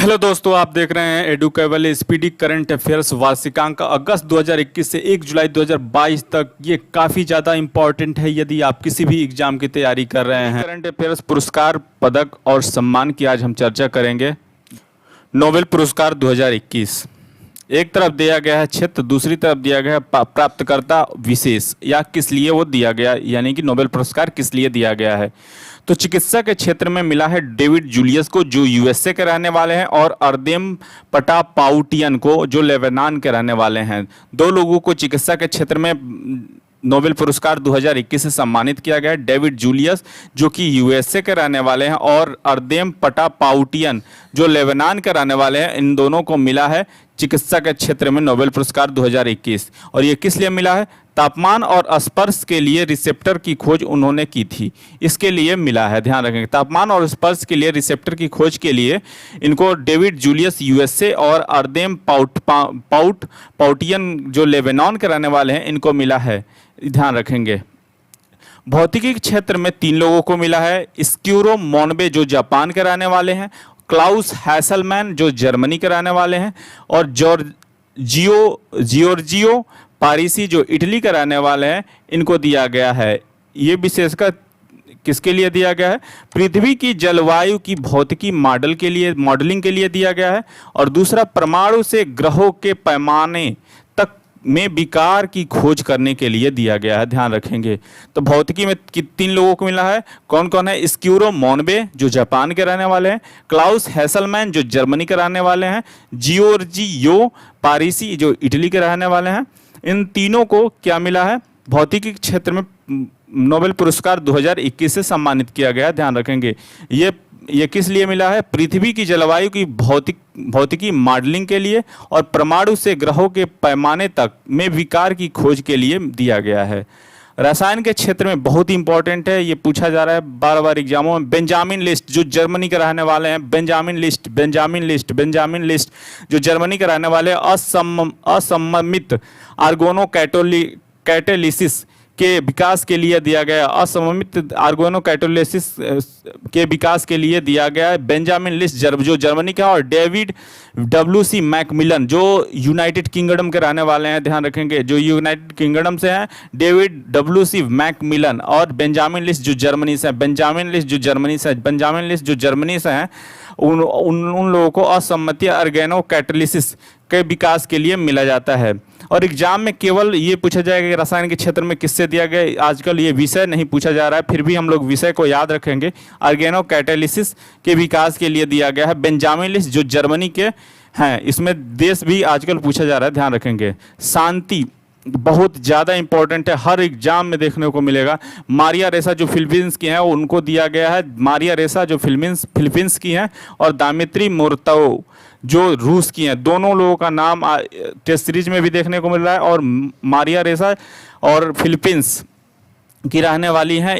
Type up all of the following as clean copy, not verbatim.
Hello दोस्तों, आप देख रहे हैं एडुकेबल स्पीडी करंट अफेयर्स वार्षिकांक अगस्त 2021 से 1 जुलाई 2022 तक। ये काफ़ी ज़्यादा इंपॉर्टेंट है यदि आप किसी भी एग्जाम की तैयारी कर रहे हैं। करंट अफेयर्स पुरस्कार, पदक और सम्मान की आज हम चर्चा करेंगे। नोबेल पुरस्कार 2021 एक तरफ दिया गया है क्षेत्र, दूसरी तरफ दिया गया है प्राप्तकर्ता विशेष या किस लिए वो दिया गया, यानी कि नोबेल पुरस्कार किस लिए दिया गया है। तो चिकित्सा के क्षेत्र में मिला है डेविड जूलियस को, जो यूएसए के रहने वाले हैं, और अर्देम पटापाउटियन को, जो लेबनान के रहने वाले हैं। दो लोगों को चिकित्सा के क्षेत्र में नोबेल पुरस्कार 2021 से सम्मानित किया गया है। डेविड जूलियस जो कि यूएसए के रहने वाले हैं, और अर्देम पटापाउटियन जो लेबनान के रहने वाले हैं। इन दोनों को मिला है चिकित्सा के क्षेत्र में नोबेल पुरस्कार 2021। और ये किस लिए मिला है? तापमान और स्पर्श के लिए रिसेप्टर की खोज उन्होंने की थी, इसके लिए मिला है। ध्यान रखेंगे, तापमान और स्पर्श के लिए रिसेप्टर की खोज के लिए इनको डेविड जूलियस यूएसए और अर्देम पाउटियन जो लेबनान के रहने वाले हैं, इनको मिला है। ध्यान रखेंगे। भौतिकी के क्षेत्र में 3 लोगों को मिला है। स्क्यूरो मोनबे जो जापान के रहने वाले हैं, क्लाउस हैसलमैन जो जर्मनी के रहने वाले हैं, और जियोर्जियो पारिसी जो इटली के रहने वाले हैं, इनको दिया गया है। ये विशेषकर किसके लिए दिया गया है? पृथ्वी की जलवायु की भौतिकी मॉडलिंग के लिए दिया गया है। और दूसरा, परमाणु से ग्रहों के पैमाने तक में विकार की खोज करने के लिए दिया गया है। ध्यान रखेंगे। तो भौतिकी में 3 लोगों को मिला है। कौन कौन है? स्क्यूरो मोनबे जो जापान के रहने वाले हैं, क्लाउस हैसलमैन जो जर्मनी के रहने वाले हैं, जियोर्जियो पारिसी जो इटली के रहने वाले हैं। इन तीनों को क्या मिला है? भौतिकी क्षेत्र में नोबेल पुरस्कार 2021 से सम्मानित किया गया। ध्यान रखेंगे। ये किस लिए मिला है? पृथ्वी की जलवायु की भौतिकी मॉडलिंग के लिए और परमाणु से ग्रहों के पैमाने तक में विकार की खोज के लिए दिया गया है। रसायन के क्षेत्र में बहुत ही इंपॉर्टेंट है, ये पूछा जा रहा है बार बार एग्जामों में। बेंजामिन लिस्ट जो जर्मनी के रहने वाले हैं, बेंजामिन लिस्ट जो जर्मनी के रहने वाले असममित आर्गोनो कैटेलिसिस के विकास के लिए दिया गया। असममित आर्गोनो कैटेलिसिस के विकास के लिए दिया गया है बेंजामिन लिस्ट जो जर्मनी का, और डेविड WC मैकमिलन जो यूनाइटेड किंगडम के रहने वाले हैं। ध्यान रखेंगे, जो यूनाइटेड किंगडम से हैं, डेविड WC मैकमिलन, और बेंजामिन लिस्ट जो जर्मनी से हैं। बेंजामिन लिस्ट जो जर्मनी से हैं, उन लोगों को असम्मति आर्गेनो कैटेलिसिस के विकास के लिए मिला जाता है। और एग्जाम में केवल ये पूछा जाएगा कि रसायन के क्षेत्र में किससे दिया गया। आजकल ये विषय नहीं पूछा जा रहा है, फिर भी हम लोग विषय को याद रखेंगे। आर्गेनो कैटेलिसिस के विकास के लिए दिया गया है। बेंजामिन लिस्ट जो जर्मनी के हैं, इसमें देश भी आजकल पूछा जा रहा है। ध्यान रखेंगे। शांति बहुत ज़्यादा इंपॉर्टेंट है, हर एग्जाम में देखने को मिलेगा। मारिया रेसा जो फिलीपींस की हैं, उनको दिया गया है। मारिया रेसा जो फिलीपींस की हैं, और दामित्री मुर्तो जो रूस की हैं। दोनों लोगों का नाम टेस्ट सीरीज में भी देखने को मिल रहा है। और मारिया रेसा और फिलीपींस की रहने वाली हैं।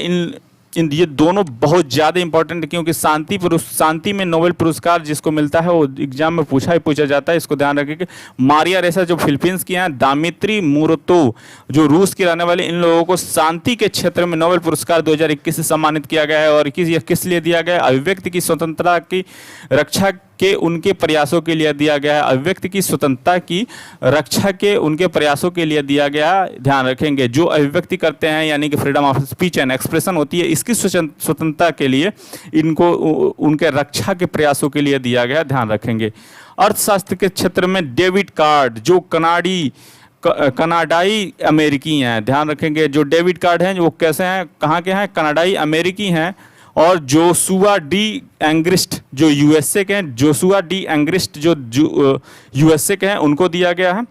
ये दोनों बहुत ज़्यादा इंपॉर्टेंट है, क्योंकि शांति में नोबेल पुरस्कार जिसको मिलता है वो एग्जाम में पूछा जाता है। इसको ध्यान रखिए कि मारिया रेसा जो फिलीपींस की हैं, दामित्री मुर्तो जो रूस की रहने वाली, इन लोगों को शांति के क्षेत्र में नोबेल पुरस्कार 2021 से सम्मानित किया गया है। और किस लिए दिया गया? अभिव्यक्ति की स्वतंत्रता की रक्षा के उनके प्रयासों के लिए दिया गया है। अभिव्यक्ति की स्वतंत्रता की रक्षा के उनके प्रयासों के लिए दिया गया। ध्यान रखेंगे, जो अभिव्यक्ति करते हैं, यानी कि freedom of speech and expression होती है, इसकी स्वतंत्रता के लिए इनको उनके रक्षा के प्रयासों के लिए दिया गया। ध्यान रखेंगे। अर्थशास्त्र के क्षेत्र में डेविड कार्ड जो कनाडाई अमेरिकी हैं। ध्यान रखेंगे, जो डेविड कार्ड हैं वो कैसे हैं, कहाँ के हैं? कनाडाई अमेरिकी हैं। और जोशुआ डी एंग्रिस्ट जो यूएसए के हैं, जो यूएसए के हैं, उनको दिया गया है।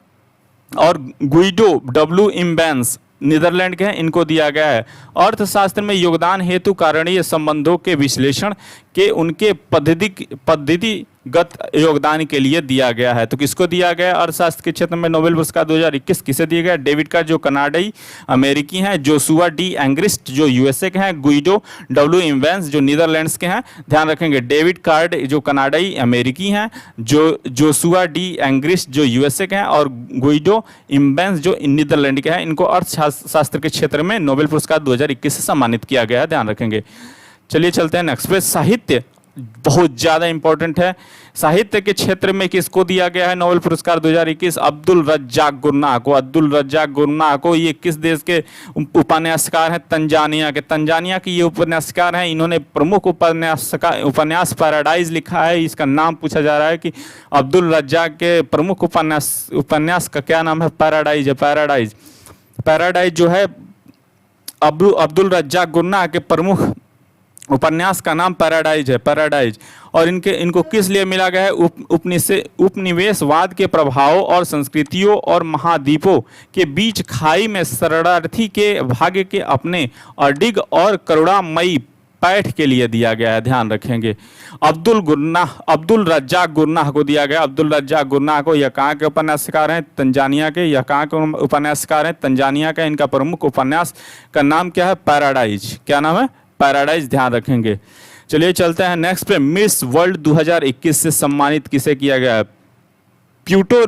और गुइडो W इम्बेंस नीदरलैंड के हैं, इनको दिया गया है। अर्थशास्त्र में योगदान हेतु कारणीय संबंधों के विश्लेषण के उनके पद्धतिगत योगदान के लिए दिया गया है। तो किसको दिया गया? अर्थशास्त्र के क्षेत्र में नोबेल पुरस्कार 2021 किसे दिया गया? डेविड कार्ड जो कनाडाई अमेरिकी हैं, जोशुआ डी एंग्रिस्ट जो यूएसए के हैं, गुइडो W इम्बेंस जो नीदरलैंड्स के हैं। ध्यान रखेंगे, डेविड कार्ड जो कनाडाई अमेरिकी हैं, जोशुआ डी एंग्रिस्ट जो यूएसए के हैं, और गुइडो इम्बेंस जो नीदरलैंड के हैं। इनको अर्थशास्त्र के क्षेत्र में नोबेल पुरस्कार 2021 से सम्मानित किया गया है। ध्यान रखेंगे। चलिए चलते हैं नेक्स्ट पे। साहित्य बहुत ज़्यादा इंपॉर्टेंट है। साहित्य के क्षेत्र में किसको दिया गया है नोबेल पुरस्कार 2021? अब्दुल रज्जाक गुरनाह को। अब्दुल रज्जाक गुरनाह को। ये किस देश के उपन्यासकार हैं? तंजानिया के। तंजानिया के ये उपन्यासकार हैं। इन्होंने प्रमुख उपन्यास पैराडाइज लिखा है। इसका नाम पूछा जा रहा है कि अब्दुल रज्जाक के प्रमुख उपन्यास का क्या नाम है? पैराडाइज है। पैराडाइज पैराडाइज जो है अब्दुल रज्जाक गुरनाह के प्रमुख उपन्यास का नाम पैराडाइज है। पैराडाइज। और इनको किस लिए मिला गया है? उपनिवेशवाद के प्रभावों और संस्कृतियों और महाद्वीपों के बीच खाई में शरणार्थी के भाग्य के अपने अडिग और करुणामयी पैठ के लिए दिया गया है। ध्यान रखेंगे। अब्दुल रज्जाक गुरनाह को दिया गया। अब्दुल रज्जाक गुरनाह को। यह कहाँ के उपन्यासकार हैं? तंजानिया के। यह कहाँ के उपन्यासकार हैं? तंजानिया का। इनका प्रमुख उपन्यास का नाम क्या है? पैराडाइज। क्या नाम है? पैराडाइज। ध्यान रखेंगे। चलिए चलते हैं नेक्स्ट पे। मिस वर्ल्ड 2021 से सम्मानित किसे किया गया है? प्यूर्टो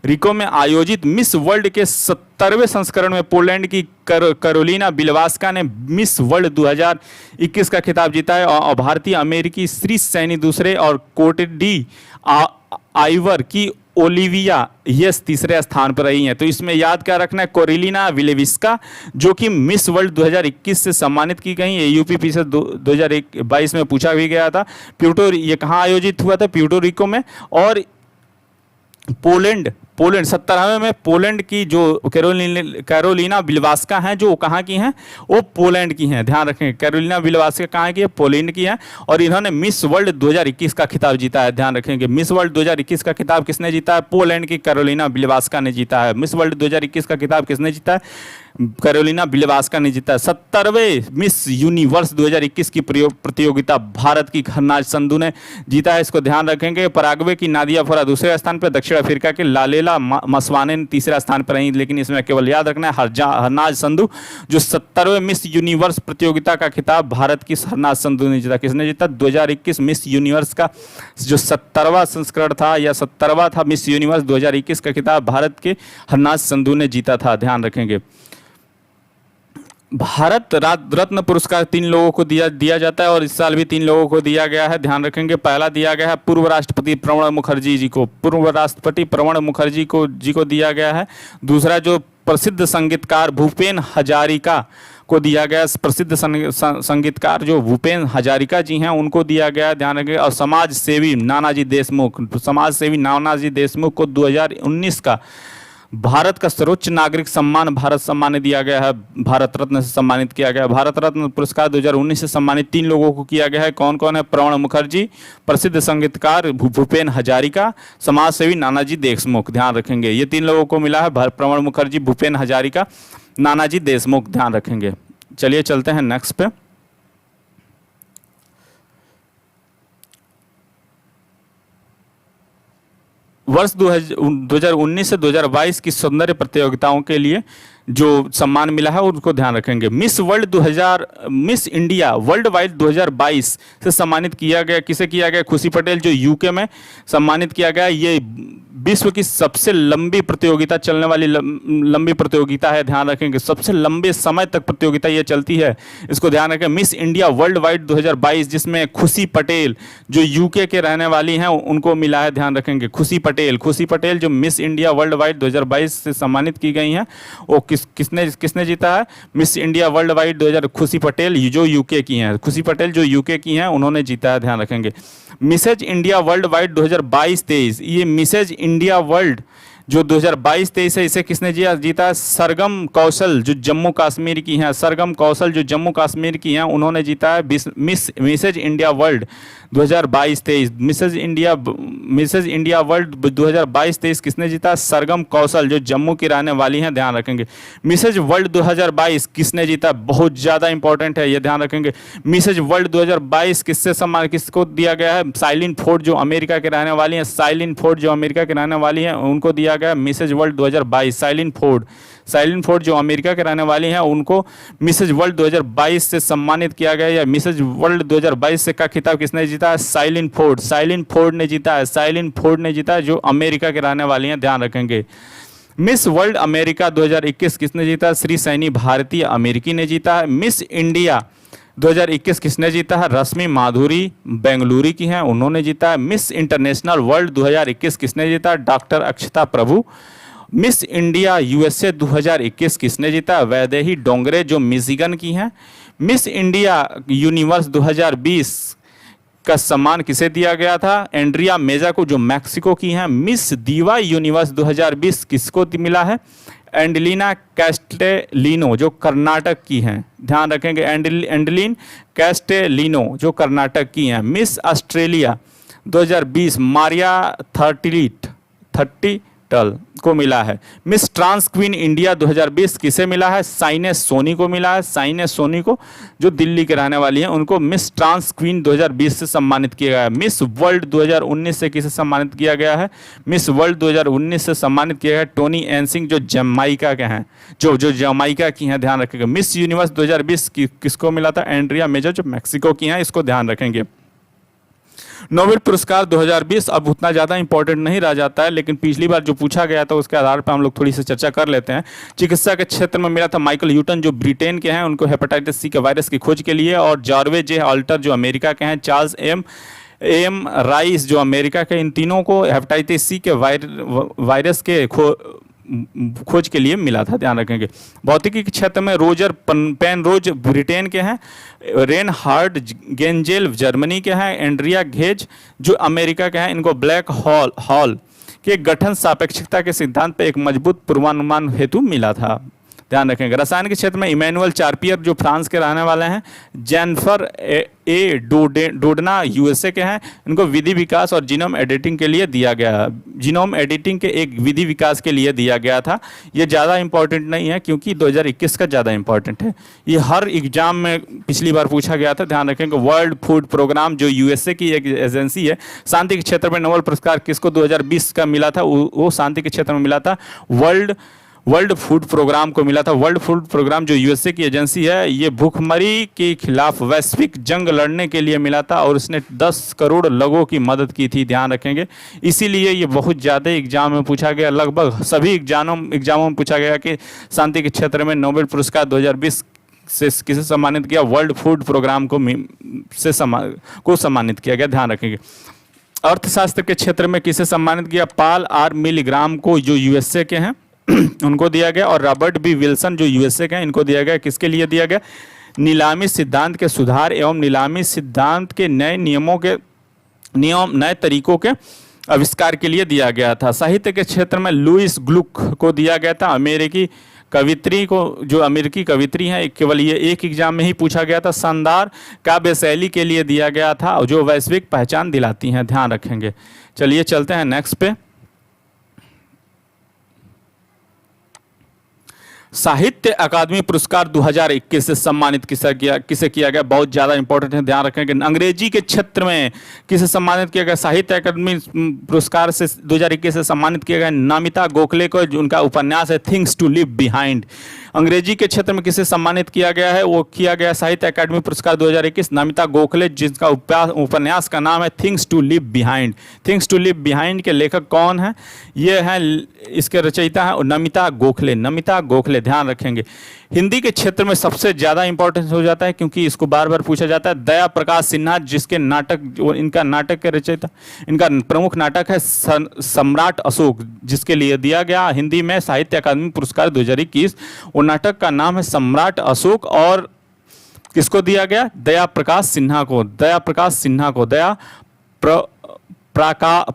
रिको में आयोजित मिस वर्ल्ड के 70वें संस्करण में पोलैंड की कैरोलिना बिलवास्का ने मिस वर्ल्ड 2021 का खिताब जीता है। और भारतीय अमेरिकी श्री सैनी दूसरे और कोट डी आइवर की ओलिविया यस तीसरे स्थान पर रही हैं। तो इसमें याद क्या रखना है? कैरोलिना बिलवास्का जो कि मिस वर्ल्ड 2021 से सम्मानित की गई है। यूपी से 2022 में पूछा भी गया था। ये कहाँ आयोजित हुआ था? प्यूर्टो रिको में। और पोलैंड 70वें में पोलैंड की जो कैरोलिना बिलवास्का हैं जो कहाँ की हैं? वो पोलैंड की हैं। ध्यान रखें। कैरोलिना बिलवास्का कहाँ की है? पोलैंड की है। और इन्होंने मिस वर्ल्ड 2021 का खिताब जीता है। ध्यान रखेंगे। मिस वर्ल्ड 2021 का खिताब किसने जीता है? पोलैंड की कैरोलिना बिलवास्का ने जीता है। मिस वर्ल्ड 2021 का खिताब किसने जीता है? कैरोलिना बिलवास्का ने जीता है। 70वें मिस यूनिवर्स 2021 की प्रतियोगिता भारत की खरनाज संधू ने जीता है। इसको ध्यान रखेंगे। पराग्वे की नादिया फोरा दूसरे स्थान पर। दक्षिण अफ्रीका के लालेला मसवाने ने तीसरा स्थान पर रही। लेकिन इसमें केवल याद रखना है हरनाज संधू जो 70वें मिस यूनिवर्स प्रतियोगिता का खिताब भारत की हरनाज संधू ने जीता। किसने जीता? 2021 मिस यूनिवर्स का जो 70वां संस्करण था या 70वां था मिस यूनिवर्स 2021 का खिताब भारत के हरनाज संधू ने जीता था। ध्यान रखेंगे। भारत रत्न पुरस्कार 3 लोगों को दिया जाता है और इस साल भी 3 लोगों को दिया गया है। ध्यान रखेंगे। पहला दिया गया है पूर्व राष्ट्रपति प्रणब मुखर्जी जी को। पूर्व राष्ट्रपति प्रणब मुखर्जी को दिया गया है। दूसरा जो प्रसिद्ध संगीतकार भूपेन हजारिका को दिया गया। प्रसिद्ध संगीतकार जो भूपेन हजारिका जी हैं उनको दिया गया। ध्यान रखेंगे। और समाज सेवी नानाजी देशमुख को 2019 का भारत का सर्वोच्च नागरिक सम्मान भारत सम्मान ने दिया गया है। भारत रत्न से सम्मानित किया गया। भारत रत्न पुरस्कार 2019 से सम्मानित 3 लोगों को किया गया है। कौन कौन है? प्रणब मुखर्जी, प्रसिद्ध संगीतकार भूपेन हजारिका, समाजसेवी नानाजी देशमुख। ध्यान रखेंगे। ये 3 लोगों को मिला है। प्रणब मुखर्जी, भूपेन हजारिका, नानाजी देशमुख। ध्यान रखेंगे। चलिए चलते हैं नेक्स्ट पे। वर्ष 2019 से 2022 की सौंदर्य प्रतियोगिताओं के लिए जो सम्मान मिला है उनको ध्यान रखेंगे। मिस इंडिया वर्ल्ड वाइड 2022 से सम्मानित किया गया। किसे किया गया? खुशी पटेल जो यूके में सम्मानित किया गया। ये विश्व की सबसे लंबी प्रतियोगिता चलने वाली लंबी प्रतियोगिता है। ध्यान रखेंगे। सबसे लंबे समय तक प्रतियोगिता ये चलती है। इसको ध्यान रखें। मिस इंडिया वर्ल्ड वाइड 2022 जिसमें खुशी पटेल जो यूके के रहने वाली हैं उनको मिला है। ध्यान रखेंगे। खुशी पटेल जो मिस इंडिया वर्ल्ड वाइड 2022 से सम्मानित की गई हैं वो किसने जीता है? मिस इंडिया वर्ल्ड वाइड 2000 खुशी पटेल जो यूके की हैं। खुशी पटेल जो यूके की हैं उन्होंने जीता है। ध्यान रखेंगे। मिसेज इंडिया वर्ल्ड वाइड 2022-23 ये मिसेज इंडिया वर्ल्ड जो 2022-23 है इसे किसने जीता? सरगम कौशल जो जम्मू कश्मीर की हैं। सरगम कौशल जो जम्मू कश्मीर की हैं उन्होंने जीता है Mrs India World 2022-23। Mrs India World 2022-23 किसने जीता? सरगम कौशल जो जम्मू की रहने वाली हैं। ध्यान रखेंगे। मिसेज वर्ल्ड 2022 किसने जीता? बहुत ज़्यादा इंपॉर्टेंट है ये। ध्यान रखेंगे। मिसेज वर्ल्ड 2022 किसको दिया गया है? साइलिन फोर्ड जो अमेरिका के रहने वाली हैं। साइलिन फोर्ड जो अमेरिका के रहने वाली हैं उनको दिया गया मिसेज वर्ल्ड 2022। साइलिन फोर्ड जो अमेरिका के रहने वाली हैं उनको मिसेज वर्ल्ड 2022 से सम्मानित किया गया। या मिसेज वर्ल्ड 2022 से का खिताब किसने जीता है? साइलिन फोर्ड ने जीता है। साइलिन फोर्ड ने जीता है जो अमेरिका के रहने वाली हैं। ध्यान रखेंगे। मिस वर्ल्ड अमेरिका 2021 किसने जीता? श्री सैनी भारतीय अमेरिकी ने जीता है। मिस इंडिया 2021 किसने जीता है? रश्मि माधुरी बेंगलुरु की हैं, उन्होंने जीता है। मिस इंटरनेशनल वर्ल्ड 2021 किसने जीता? डॉक्टर अक्षता प्रभु। मिस इंडिया यूएसए 2021 किसने जीता? वैदेही डोंगरे जो मिशिगन की हैं। मिस इंडिया यूनिवर्स 2020 का सम्मान किसे दिया गया था? एंड्रिया मेजा को जो मैक्सिको की हैं। मिस दीवा यूनिवर्स 2020 किसको मिला है? एंडलिना कैस्टेलिनो जो कर्नाटक की हैं, ध्यान रखेंगे, एंडलिन कैस्टेलिनो जो कर्नाटक की हैं। मिस ऑस्ट्रेलिया 2020 मारिया थर्टी टल को मिला है। मिस ट्रांस क्वीन इंडिया 2020 किसे मिला है? साइनेस सोनी को मिला है। साइनेस सोनी को जो दिल्ली के रहने वाली हैं, उनको मिस ट्रांस क्वीन 2020 से सम्मानित किया गया है। मिस वर्ल्ड 2019 से किसे सम्मानित किया गया है? मिस वर्ल्ड 2019 से सम्मानित किया गया है टोनी एनसिंग जो जमाइका के हैं, जो जमाइका की हैं, ध्यान रखेंगे। मिस यूनिवर्स 2020 किसको मिला था? एंड्रिया मेजर जो मैक्सिको की हैं, इसको ध्यान रखेंगे। नोबेल पुरस्कार 2020 अब उतना ज़्यादा इंपॉर्टेंट नहीं रह जाता है, लेकिन पिछली बार जो पूछा गया था उसके आधार पर हम लोग थोड़ी सी चर्चा कर लेते हैं। चिकित्सा के क्षेत्र में मिला था माइकल ह्यूटन जो ब्रिटेन के हैं, उनको हेपेटाइटिस सी के वायरस की खोज के लिए, और जॉर्वे जे अल्टर जो अमेरिका के हैं, चार्ल्स एम राइस जो अमेरिका के, इन तीनों को हेपेटाइटिस सी के वायरस के खोज के लिए मिला था, ध्यान रखेंगे। भौतिकी के क्षेत्र में रोजर पेनरोज ब्रिटेन के हैं, रेन हार्ड गेंजेल जर्मनी के हैं, एंड्रिया घेज जो अमेरिका के हैं, इनको ब्लैक हॉल के गठन सापेक्षिकता के सिद्धांत पर एक मजबूत पूर्वानुमान हेतु मिला था, ध्यान रखेंगे। रसायन के क्षेत्र में इमैनुअल चार्पियर जो फ्रांस के रहने वाले हैं, जेनिफर ए डोडना यूएसए के हैं, इनको विधि विकास और जीनोम एडिटिंग के लिए दिया गया, जीनोम एडिटिंग के एक विधि विकास के लिए दिया गया था। ये ज़्यादा इंपॉर्टेंट नहीं है क्योंकि 2021 का ज़्यादा इंपॉर्टेंट है, ये हर एग्जाम में पिछली बार पूछा गया था, ध्यान रखेंगे। वर्ल्ड फूड प्रोग्राम जो यूएसए की एक एजेंसी है, शांति के क्षेत्र में नोबेल पुरस्कार किसको 2020 का मिला था? वो शांति के क्षेत्र में मिला था वर्ल्ड फूड प्रोग्राम को मिला था। वर्ल्ड फूड प्रोग्राम जो यूएसए की एजेंसी है, ये भूखमरी के खिलाफ वैश्विक जंग लड़ने के लिए मिला था और उसने 10 करोड़ लोगों की मदद की थी, ध्यान रखेंगे। इसीलिए ये बहुत ज़्यादा एग्जाम में पूछा गया, लगभग सभी एग्जामों में पूछा गया कि शांति के क्षेत्र में नोबेल पुरस्कार 2020 से किसे सम्मानित किया? वर्ल्ड फूड प्रोग्राम को सम्मानित किया गया, ध्यान रखेंगे। अर्थशास्त्र के क्षेत्र में किसे सम्मानित किया? पॉल आर मिलीग्राम को जो यूएसए के हैं उनको दिया गया, और रॉबर्ट बी विल्सन जो यूएसए के हैं, इनको दिया गया। किसके लिए दिया गया? नीलामी सिद्धांत के सुधार एवं नीलामी सिद्धांत के नए तरीकों के आविष्कार के लिए दिया गया था। साहित्य के क्षेत्र में लुइस ग्लुक को दिया गया था, अमेरिकी कवित्री को, जो अमेरिकी कवित्री हैं, केवल ये एक एग्जाम में ही पूछा गया था। शानदार काव्य शैली के लिए दिया गया था, जो वैश्विक पहचान दिलाती हैं, ध्यान रखेंगे। चलिए चलते हैं नेक्स्ट पे। साहित्य अकादमी पुरस्कार 2021 से सम्मानित किसे किया गया? बहुत ज़्यादा इंपॉर्टेंट है, ध्यान रखेंगे। अंग्रेजी के क्षेत्र में किसे सम्मानित किया गया? साहित्य अकादमी पुरस्कार से 2021 से सम्मानित किया गया नमिता गोखले को, उनका उपन्यास है थिंग्स टू लिव बिहाइंड। अंग्रेजी के क्षेत्र में किसे सम्मानित किया गया है? वो किया गया साहित्य अकादमी पुरस्कार 2021 नमिता गोखले, जिसका उपन्यास का नाम है things to leave behind. Things to leave behind के लेखक कौन है? ये हैं, इसके रचयिता है नमिता गोखले, नमिता गोखले, ध्यान रखेंगे। हिंदी के क्षेत्र में सबसे ज़्यादा इंपॉर्टेंस हो जाता है क्योंकि इसको बार बार पूछा जाता है, दया प्रकाश सिन्हा, जिसके नाटक, इनका नाटक के रचयिता, इनका प्रमुख नाटक है सम्राट अशोक, जिसके लिए दिया गया हिंदी में साहित्य अकादमी पुरस्कार 2021। वो नाटक का नाम है सम्राट अशोक, और किसको दिया गया? दया प्रकाश सिन्हा को, दया प्रकाश सिन्हा को,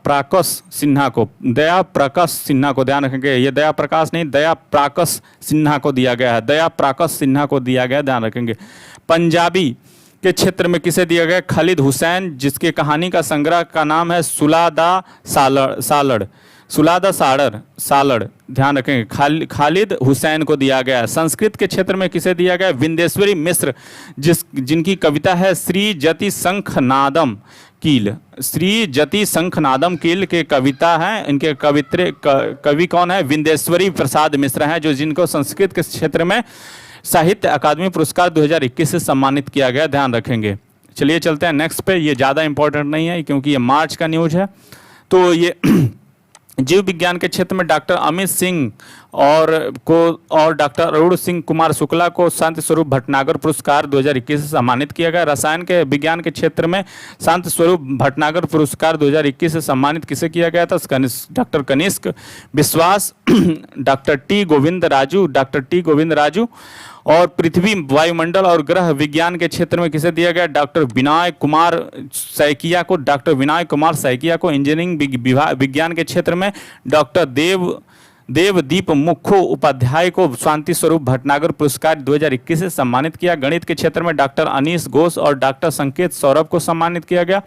प्राकस सिन्हा को, दया प्रकाश सिन्हा को, ध्यान रखेंगे। ये दया प्रकाश नहीं, दया प्राकस सिन्हा को दिया गया है, दया प्राकस सिन्हा को दिया गया, ध्यान रखेंगे। पंजाबी के क्षेत्र में किसे दिया गया? खालिद हुसैन, जिसके कहानी का संग्रह का नाम है सुलादा सालड़, ध्यान रखेंगे। खालिद हुसैन को दिया गया। संस्कृत के क्षेत्र में किसे दिया गया? विंदेश्वरी मिश्र, जिनकी कविता है श्री जति शंखनादम कील, श्री जति शंखनादम कील के कविता है। इनके कवि कौन है? विंदेश्वरी प्रसाद मिश्र हैं, जो जिनको संस्कृत के क्षेत्र में साहित्य अकादमी पुरस्कार 2021 से सम्मानित किया गया, ध्यान रखेंगे। चलिए चलते हैं नेक्स्ट पे। ये ज़्यादा इंपॉर्टेंट नहीं है क्योंकि ये मार्च का न्यूज है। तो ये जीव विज्ञान के क्षेत्र में डॉक्टर अमित सिंह और डॉक्टर अरुण सिंह कुमार शुक्ला को शांति स्वरूप भटनागर पुरस्कार 2021 से सम्मानित किया गया। रसायन के विज्ञान के क्षेत्र में शांति स्वरूप भटनागर पुरस्कार 2021 से सम्मानित किसे किया गया था? डॉक्टर कनिष्क विश्वास, डॉक्टर टी गोविंद राजू। और पृथ्वी, वायुमंडल और ग्रह विज्ञान के क्षेत्र में किसे दिया गया? डॉक्टर विनय कुमार सैकिया को। इंजीनियरिंग विज्ञान के क्षेत्र में डॉक्टर देवदीप मुखो उपाध्याय को शांति स्वरूप भटनागर पुरस्कार 2021 से सम्मानित किया। गणित के क्षेत्र में डॉक्टर अनीश घोष और डॉक्टर संकेत सौरभ को सम्मानित किया गया।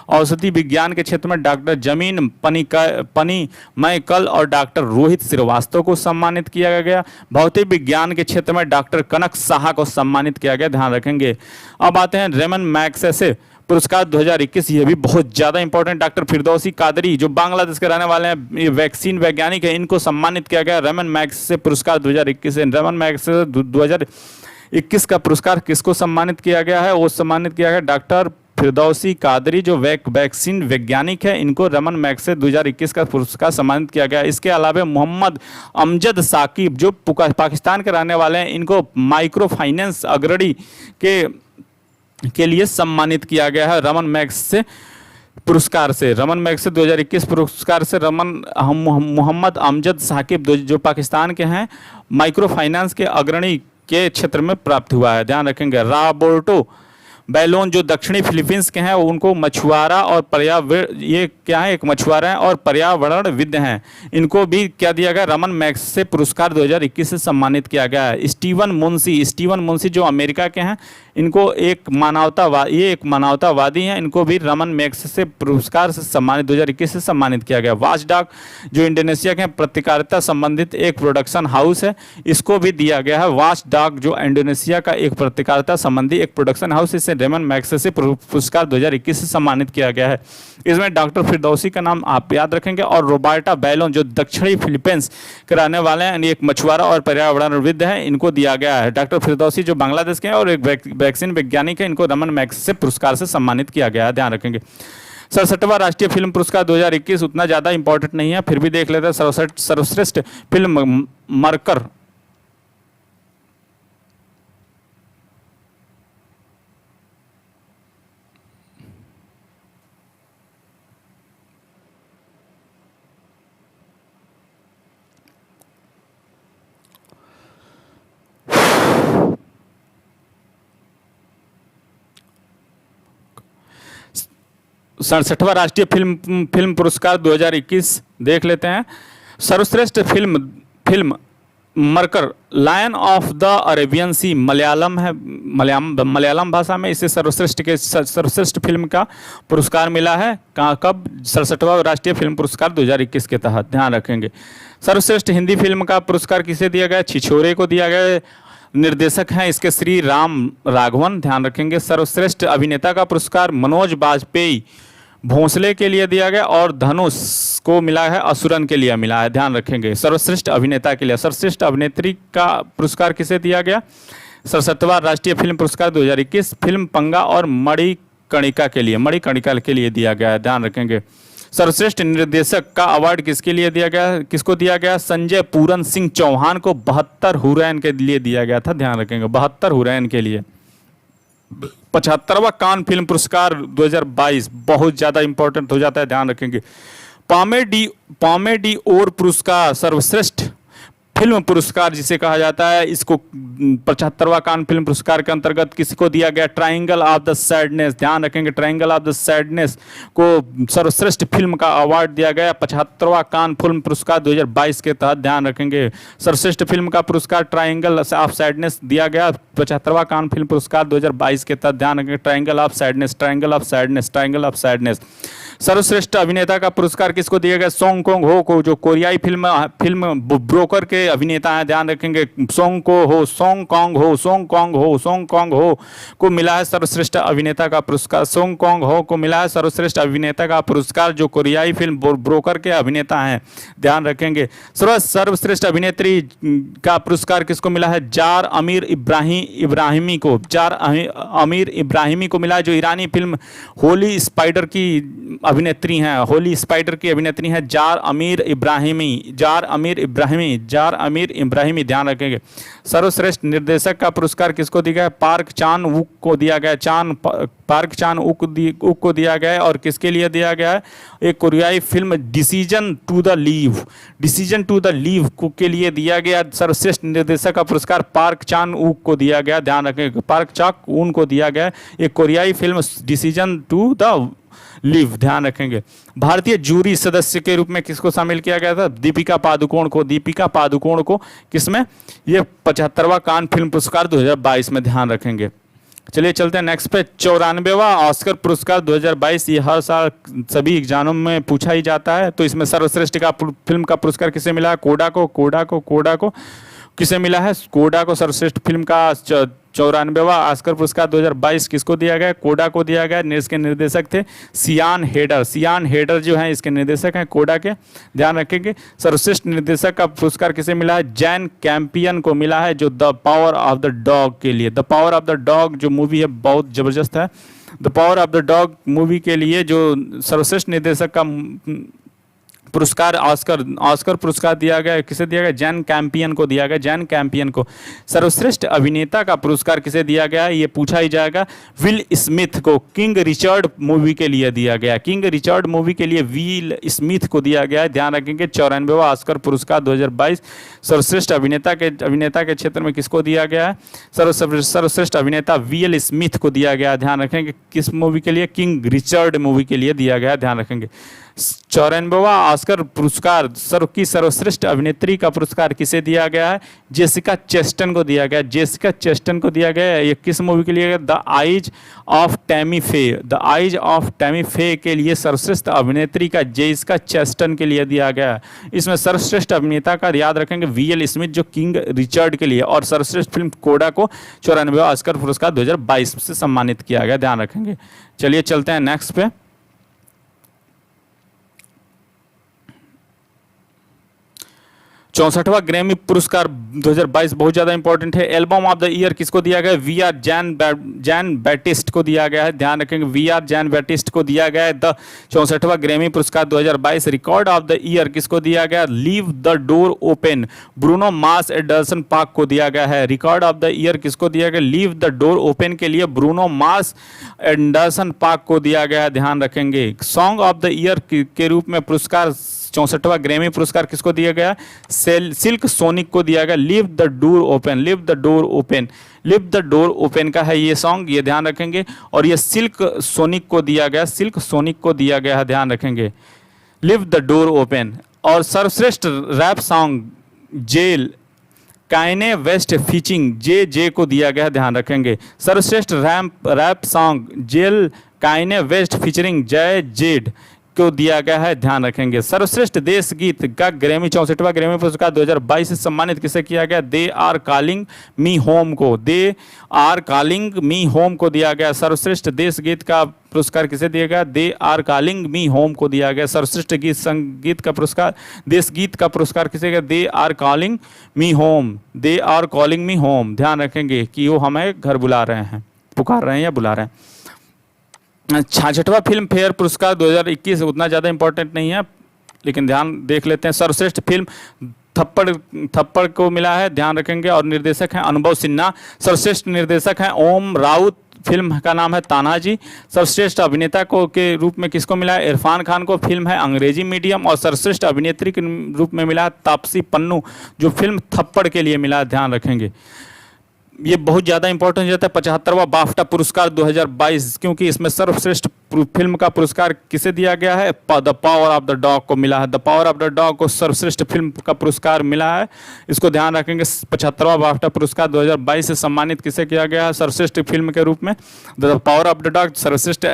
औषधि विज्ञान के क्षेत्र में डॉक्टर जमीन पनीमयकल और डॉक्टर रोहित श्रीवास्तव को सम्मानित किया गया। भौतिक विज्ञान के क्षेत्र में डॉक्टर कनक साहा को सम्मानित किया गया, ध्यान रखेंगे। अब आते हैं रेमन मैग्सेसे पुरस्कार 2021, ये भी बहुत ज़्यादा इंपॉर्टेंट। डॉक्टर फिरदौसी कादरी जो बांग्लादेश के रहने वाले हैं, ये वैक्सीन वैज्ञानिक है, इनको सम्मानित किया गया रेमन मैग्सेसे पुरस्कार 2021 से। रेमन मैग्सेसे 2021 का पुरस्कार किसको सम्मानित किया गया है? वो सम्मानित किया गया डॉक्टर फिरदौसी कादरी जो वैक्सीन वैज्ञानिक है, इनको रेमन मैग्सेसे 2021 का पुरस्कार सम्मानित किया गया। इसके अलावा मोहम्मद अमजद साकिब जो पाकिस्तान के रहने वाले हैं, इनको माइक्रो फाइनेंस अग्रणी के लिए सम्मानित किया गया है रेमन मैग्सेसे पुरस्कार से। रेमन मैग्सेसे 2021 पुरस्कार से मोहम्मद अमजद साकिब जो पाकिस्तान के हैं, माइक्रो फाइनेंस के अग्रणी के क्षेत्र में प्राप्त हुआ है, ध्यान रखेंगे। रॉबर्टो बैलोन जो दक्षिणी फिलीपींस के हैं, उनको मछुआरा और एक मछुआरा हैं और पर्यावरणविद हैं, इनको भी क्या दिया गया? रेमन मैग्सेसे पुरस्कार 2021 से सम्मानित किया गया है। स्टीवन मुंशी जो अमेरिका के हैं, इनको एक मानवतावादी हैं, इनको भी रेमन मैग्सेसे पुरस्कार से सम्मानित 2021 से सम्मानित किया गया। वाचडॉग जो इंडोनेशिया के पत्रकारिता संबंधित एक प्रोडक्शन हाउस है, इसको भी दिया गया है। वाचडॉग जो इंडोनेशिया का एक पत्रकारिता संबंधी एक प्रोडक्शन हाउस, इसे रेमन मैग्सेसे पुरस्कार 2021 से सम्मानित किया गया है। इसमें डॉक्टर फिरदौसी का नाम आप याद रखेंगे और रोबर्टा बैलोन जो दक्षिणी फिलीपींस के रहने वाले हैं, एक मछुआरा और पर्यावरणविद हैं, इनको दिया गया है। डॉक्टर फिरदौसी जो बांग्लादेश के हैं और एक वैक्सीन वैज्ञानिक है, इनको रेमन मैग्सेसे पुरस्कार से सम्मानित किया गया है, ध्यान रखेंगे। 67वां राष्ट्रीय फिल्म पुरस्कार 2021 उतना ज़्यादा इंपॉर्टेंट नहीं है, फिर भी देख लेते हैं। सर्वश्रेष्ठ फिल्म मरकर 67वां राष्ट्रीय फिल्म पुरस्कार 2021 देख लेते हैं। सर्वश्रेष्ठ फिल्म मरकर, लायन ऑफ द अरेबियन सी, मलयालम है, मलयालम भाषा में इसे सर्वश्रेष्ठ फिल्म का पुरस्कार मिला है। कब? 67वां राष्ट्रीय फिल्म पुरस्कार 2021 के तहत, ध्यान रखेंगे। सर्वश्रेष्ठ हिंदी फिल्म का पुरस्कार किसे दिया गया? छिछोरे को दिया गया। निर्देशक हैं इसके श्री राम राघवन, ध्यान रखेंगे। सर्वश्रेष्ठ अभिनेता का पुरस्कार मनोज बाजपेयी भोंसले के लिए दिया गया और धनुष को मिला है, असुरन के लिए मिला है, ध्यान रखेंगे। सर्वश्रेष्ठ अभिनेता के लिए। सर्वश्रेष्ठ अभिनेत्री का पुरस्कार किसे दिया गया? 67वां राष्ट्रीय फिल्म पुरस्कार 2021 फिल्म पंगा और मणिकर्णिका के लिए दिया गया है, ध्यान रखेंगे। सर्वश्रेष्ठ निर्देशक का अवार्ड किसके लिए दिया गया? किसको दिया गया? संजय पूरन सिंह चौहान को 72 हुरैन के लिए दिया गया था, ध्यान रखेंगे, 72 हुरैन के लिए। 75वां कान फिल्म पुरस्कार 2022 बहुत ज़्यादा इंपॉर्टेंट हो जाता है, ध्यान रखेंगे। पामे डी ओर पुरस्कार सर्वश्रेष्ठ फिल्म पुरस्कार जिसे कहा जाता है, इसको 75वां कान फिल्म पुरस्कार के अंतर्गत किसको दिया गया? ट्रायंगल ऑफ द सैडनेस, ध्यान रखेंगे। ट्रायंगल ऑफ द सैडनेस को सर्वश्रेष्ठ फिल्म का अवार्ड दिया गया 75वां कान फिल्म पुरस्कार 2022 के तहत, ध्यान रखेंगे। सर्वश्रेष्ठ फिल्म का पुरस्कार ट्रायंगल ऑफ सैडनेस दिया गया 75वां कान फिल्म पुरस्कार 2022 के तहत, ध्यान रखेंगे। Triangle of sadness. सर्वश्रेष्ठ अभिनेता का पुरस्कार किसको दिया गया? सोंग कोंग हो को, जो कोरियाई फिल्म ब्रोकर के अभिनेता हैं, ध्यान रखेंगे। सोंग कोंग हो को मिला है सर्वश्रेष्ठ अभिनेता का पुरस्कार। सोंग कोंग हो को मिला है सर्वश्रेष्ठ अभिनेता का पुरस्कार, जो कोरियाई फिल्म ब्रोकर के अभिनेता हैं, ध्यान रखेंगे। सर्वश्रेष्ठ अभिनेत्री का पुरस्कार किसको मिला है? जार अमीर इब्राहिमी को, जार अमीर इब्राहिमी को मिला है, जो ईरानी फिल्म होली स्पाइडर की अभिनेत्री हैं। होली स्पाइडर की अभिनेत्री हैं जार अमीर इब्राहिमी, जार अमीर इब्राहिमी, जार अमीर इब्राहिमी, ध्यान रखेंगे। सर्वश्रेष्ठ निर्देशक का पुरस्कार किसको दिया गया? पार्क चान वुक को दिया गया, पार्क चान उक को दिया गया है। और किसके लिए दिया गया है? एक कोरियाई फिल्म decision to the leave, decision to the leave के लिए दिया गया सर्वश्रेष्ठ निर्देशक का पुरस्कार पार्क चान उक को दिया गया, ध्यान रखेंगे। पार्क चाक ऊन को दिया गया एक कोरियाई फिल्म डिसीजन टू द लीव, ध्यान रखेंगे। भारतीय जूरी सदस्य के रूप में किसको शामिल किया गया था? दीपिका पादुकोण को, दीपिका पादुकोण को। किसमें? ये 75वां कान फिल्म पुरस्कार 2022 में, ध्यान रखेंगे। चलिए चलते हैं नेक्स्ट पे। 94वां ऑस्कर पुरस्कार 2022, ये हर साल सभी एग्जामों में पूछा ही जाता है। तो इसमें सर्वश्रेष्ठ का फिल्म का पुरस्कार किसे मिला? कोडा को किसे मिला है? कोडा को सर्वश्रेष्ठ फिल्म का 94वां ऑस्कर पुरस्कार 2022 किसको दिया गया? कोडा को दिया गया। इसके निर्देशक थे सियान हेडर, सियान हेडर जो हैं इसके निर्देशक हैं कोडा के, ध्यान रखेंगे। सर्वश्रेष्ठ निर्देशक का पुरस्कार किसे मिला है? जैन कैंपियन को मिला है, जो the power of the dog के लिए, the power of the dog जो मूवी है बहुत ज़बरदस्त है। The power of the dog movie के लिए जो सर्वश्रेष्ठ निर्देशक का पुरस्कार ऑस्कर पुरस्कार दिया गया, किसे दिया गया? जैन कैंपियन को दिया गया, जैन कैंपियन को। सर्वश्रेष्ठ अभिनेता का पुरस्कार किसे दिया गया? ये पूछा ही जाएगा। विल स्मिथ को किंग रिचर्ड मूवी के लिए दिया गया, किंग रिचर्ड मूवी के लिए विल स्मिथ को दिया गया है, ध्यान रखेंगे। 94वां ऑस्कर पुरस्कार 2022 सर्वश्रेष्ठ अभिनेता के क्षेत्र में किसको दिया गया है? सर्वश्रेष्ठ अभिनेता विल स्मिथ को दिया गया, ध्यान रखेंगे। किस मूवी के लिए? किंग रिचर्ड मूवी के लिए दिया गया, ध्यान रखेंगे। 94वां ऑस्कर पुरस्कार सर्वश्रेष्ठ अभिनेत्री का पुरस्कार किसे दिया गया है? जेसिका चेस्टन को दिया गया, जेसिका चेस्टन को दिया गया। ये किस मूवी के लिए? द आइज ऑफ टैमी फे, द आइज ऑफ टैमी फे के लिए सर्वश्रेष्ठ अभिनेत्री का जेसिका चेस्टन के लिए दिया गया है। इसमें सर्वश्रेष्ठ अभिनेता का याद रखेंगे वीएल स्मिथ जो किंग रिचर्ड के लिए, और सर्वश्रेष्ठ फिल्म कोडा को 94वां ऑस्कर पुरस्कार 2022 से सम्मानित किया गया, ध्यान रखेंगे। चलिए चलते हैं नेक्स्ट पे। 64वां ग्रैमी पुरस्कार 2022 बहुत ज़्यादा इंपॉर्टेंट है। एल्बम ऑफ द ईयर किसको दिया गया है? वी आर जैन बैटिस्ट को दिया गया है, ध्यान रखेंगे। वी आर जैन बैटिस्ट को दिया गया है। द 64वां ग्रैमी पुरस्कार 2022। रिकॉर्ड ऑफ द ईयर किसको दिया गया? Leave the door open, Bruno Mars Anderson park को दिया गया है। रिकॉर्ड ऑफ द ईयर किसको दिया गया? लीव द डोर ओपन के लिए ब्रूनो मार्स एंडरसन पार्क को दिया गया है, ध्यान रखेंगे। सॉन्ग ऑफ द ईयर के रूप में पुरस्कार 64वां ग्रैमी पुरस्कार किसको दिया गया? सिल्क सोनिक को दिया गया। Live the door open, live the door open, live the door open का है ये सॉन्ग, ये ध्यान रखेंगे। और ये सिल्क सोनिक को दिया गया, सिल्क सोनिक को दिया गया है, ध्यान रखेंगे। Leave the door open. और सर्वश्रेष्ठ rap song Jail Kanye West featuring Jay को दिया गया, ध्यान रखेंगे। सर्वश्रेष्ठ rap song Jail Kanye West featuring Jay Z को दिया गया है, ध्यान रखेंगे। सर्वश्रेष्ठ देश गीत का ग्रैमी 64वां ग्रैमी पुरस्कार 2022 से सम्मानित किसे किया गया? They are calling me home को, they are calling me home को दिया गया। सर्वश्रेष्ठ देश गीत का पुरस्कार किसे दिया गया? They are calling me home को दिया गया। सर्वश्रेष्ठ गीत संगीत का पुरस्कार देश गीत का पुरस्कार किसे गया? They are calling me home, they are calling me home, ध्यान रखेंगे कि वो हमें घर बुला रहे हैं, पुकार रहे हैं या बुला रहे हैं। 66वां फिल्म फेयर पुरस्कार 2021 उतना ज़्यादा इंपॉर्टेंट नहीं है, लेकिन ध्यान देख लेते हैं। सर्वश्रेष्ठ फिल्म थप्पड़ को मिला है, ध्यान रखेंगे। और निर्देशक हैं अनुभव सिन्हा। सर्वश्रेष्ठ निर्देशक हैं ओम राउत, फिल्म का नाम है तानाजी। सर्वश्रेष्ठ अभिनेता को के रूप में किसको मिला है? इरफान खान को, फिल्म है अंग्रेजी मीडियम। और सर्वश्रेष्ठ अभिनेत्री के रूप में मिला है तापसी पन्नू, जो फिल्म थप्पड़ के लिए मिला है, ध्यान रखेंगे। ये बहुत ज़्यादा इंपॉर्टेंट हो जाता है 75वां बाफ्टा पुरस्कार 2022, क्योंकि इसमें सर्वश्रेष्ठ फिल्म का पुरस्कार किसे दिया गया है? The power of the dog को मिला है। The power of the dog को सर्वश्रेष्ठ फिल्म का पुरस्कार मिला है, इसको ध्यान रखेंगे। 75वां बाफ्टा पुरस्कार 2022 से सम्मानित किसे किया गया है? सर्वश्रेष्ठ फिल्म के रूप में the power of the dog. सर्वश्रेष्ठ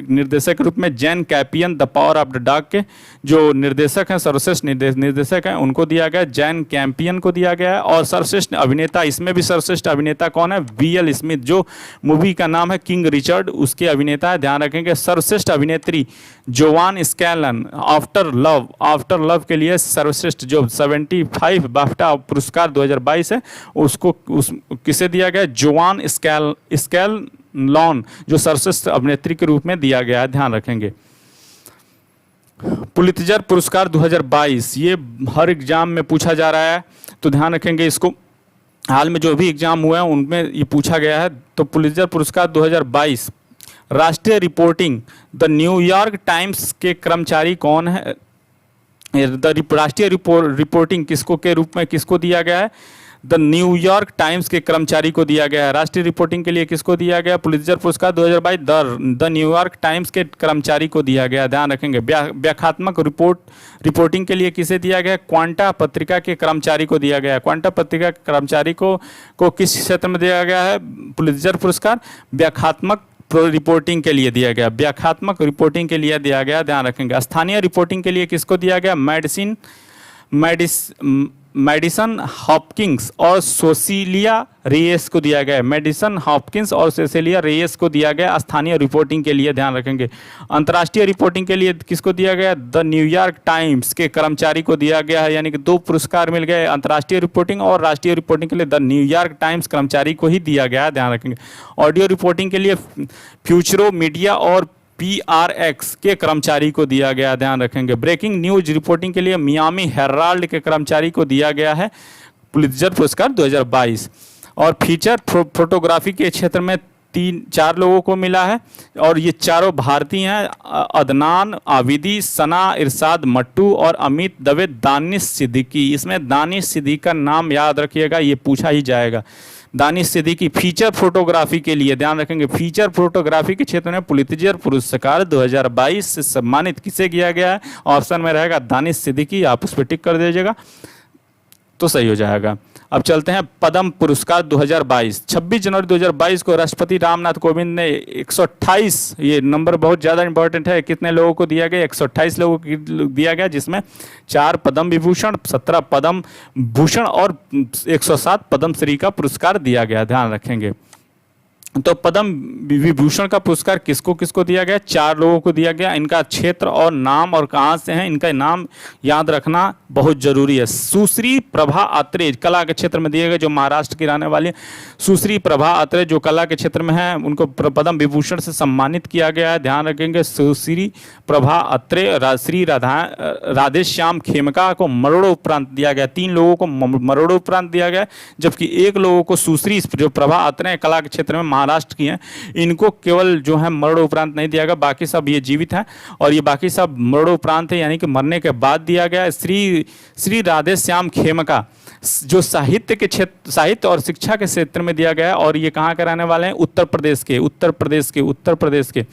निर्देशक के रूप में Jane Campion, the power of the dog के जो निर्देशक हैं, सर्वश्रेष्ठ निर्देशक हैं, उनको दिया गया, जैन कैंपियन को दिया गया है। और सर्वश्रेष्ठ अभिनेता, इसमें भी सर्वश्रेष्ठ अभिनेता कौन है? वीएल स्मिथ, जो मूवी का नाम है किंग रिचर्ड, उसके अभिनेता है, ध्यान रखेंगे। सर्वश्रेष्ठ अभिनेत्री जोवान स्कैलन आफ्टर लव के लिए सर्वश्रेष्ठ जो 75 बाफ्टा पुरस्कार 2022 है उसको किसे दिया गया? जोवान स्कैलॉन जो सर्वश्रेष्ठ अभिनेत्री के रूप में दिया गया है, ध्यान रखेंगे। पुलित्जर पुरस्कार 2022 ये हर एग्जाम में पूछा जा रहा है, तो ध्यान रखेंगे इसको। हाल में जो भी एग्जाम हुए हैं उनमें ये पूछा गया है। तो पुलित्जर पुरस्कार 2022 राष्ट्रीय रिपोर्टिंग द न्यूयॉर्क टाइम्स के कर्मचारी कौन है? राष्ट्रीय रिपोर्टिंग किसको के रूप में किसको दिया गया है? द न्यूयॉर्क टाइम्स के कर्मचारी को दिया गया है। राष्ट्रीय रिपोर्टिंग के लिए किसको दिया गया? पुलित्जर पुरस्कार 2022 द न्यूयॉर्क टाइम्स के कर्मचारी को दिया गया, ध्यान रखेंगे। व्याख्यात्मक रिपोर्टिंग के लिए किसे दिया गया? क्वांटा पत्रिका के कर्मचारी को दिया गया। क्वांटा पत्रिका के कर्मचारी को किस क्षेत्र में दिया गया है पुलित्जर पुरस्कार? व्याख्यात्मक रिपोर्टिंग के लिए दिया गया। व्याख्यात्मक रिपोर्टिंग के लिए दिया गया, ध्यान रखेंगे। स्थानीय रिपोर्टिंग के लिए किसको दिया गया? मेडिसन हॉपकिंस और सोसिलिया रेयस को दिया गया है। मेडिसन हॉपकिंस और सोसिलिया रेयस को दिया गया स्थानीय रिपोर्टिंग के लिए, ध्यान रखेंगे। अंतर्राष्ट्रीय रिपोर्टिंग के लिए किसको दिया गया? द न्यूयॉर्क टाइम्स के कर्मचारी को दिया गया है, यानी कि 2 पुरस्कार मिल गए, अंतर्राष्ट्रीय रिपोर्टिंग और राष्ट्रीय रिपोर्टिंग के लिए द न्यूयॉर्क टाइम्स कर्मचारी को ही दिया गया है, ध्यान रखेंगे। ऑडियो रिपोर्टिंग के लिए फ्यूचरो मीडिया और PRX के कर्मचारी को दिया गया, ध्यान रखेंगे। ब्रेकिंग न्यूज रिपोर्टिंग के लिए मियामी हेराल्ड के कर्मचारी को दिया गया है पुलित्जर पुरस्कार 2022। और फीचर फोटोग्राफी के क्षेत्र में 3-4 लोगों को मिला है और ये चारों भारतीय हैं। अदनान आबिदी, सना इरशाद मट्टू और अमित दवे। दानिश सिद्दीकी, इसमें दानिश सिद्दीकी का नाम याद रखिएगा, ये पूछा ही जाएगा। दानिश सिद्दीकी फीचर फोटोग्राफी के लिए, ध्यान रखेंगे, फीचर फोटोग्राफी के क्षेत्र में पुलित्जर पुरस्कार 2022 से सम्मानित किसे किया गया है? ऑप्शन में रहेगा दानिश सिद्दीकी, आप उस पर टिक कर दीजिएगा तो सही हो जाएगा। अब चलते हैं पद्म पुरस्कार 2022। 26 जनवरी 2022 को राष्ट्रपति रामनाथ कोविंद ने 128, ये नंबर बहुत ज़्यादा इंपॉर्टेंट है, कितने लोगों को दिया गया? 128 लोगों को दिया गया, जिसमें 4 पद्म विभूषण, 17 पद्म भूषण और 107 पद्मश्री का पुरस्कार दिया गया, ध्यान रखेंगे। तो पद्म विभूषण का पुरस्कार किसको किसको दिया गया? 4 लोगों को दिया गया। इनका क्षेत्र और नाम और कहाँ से हैं, इनका नाम याद रखना बहुत जरूरी है। सुश्री प्रभा अत्रे कला के क्षेत्र में दिए गए, जो महाराष्ट्र की रहने वाली सुश्री प्रभा अत्रे जो कला के क्षेत्र में है, उनको पद्म विभूषण से सम्मानित किया गया है, ध्यान रखेंगे। सुश्री प्रभा अत्रे श्री राधेश्याम खेमका को मरणोपरांत दिया गया। 3 लोगों को मरणोपरांत दिया गया, जबकि 1 लोगों को सुश्री जो प्रभा अत्रे कला के क्षेत्र में महाराष्ट्र की हैं, इनको केवल जो है मरणोपरांत नहीं दिया गया, बाकी सब ये जीवित हैं और ये बाकी सब मरणोपरांत है, यानी कि मरने के बाद दिया गया। श्री राधेश्याम खेमका जो साहित्य और शिक्षा के क्षेत्र में दिया गया है, और ये कहाँ के रहने वाले हैं? उत्तर प्रदेश के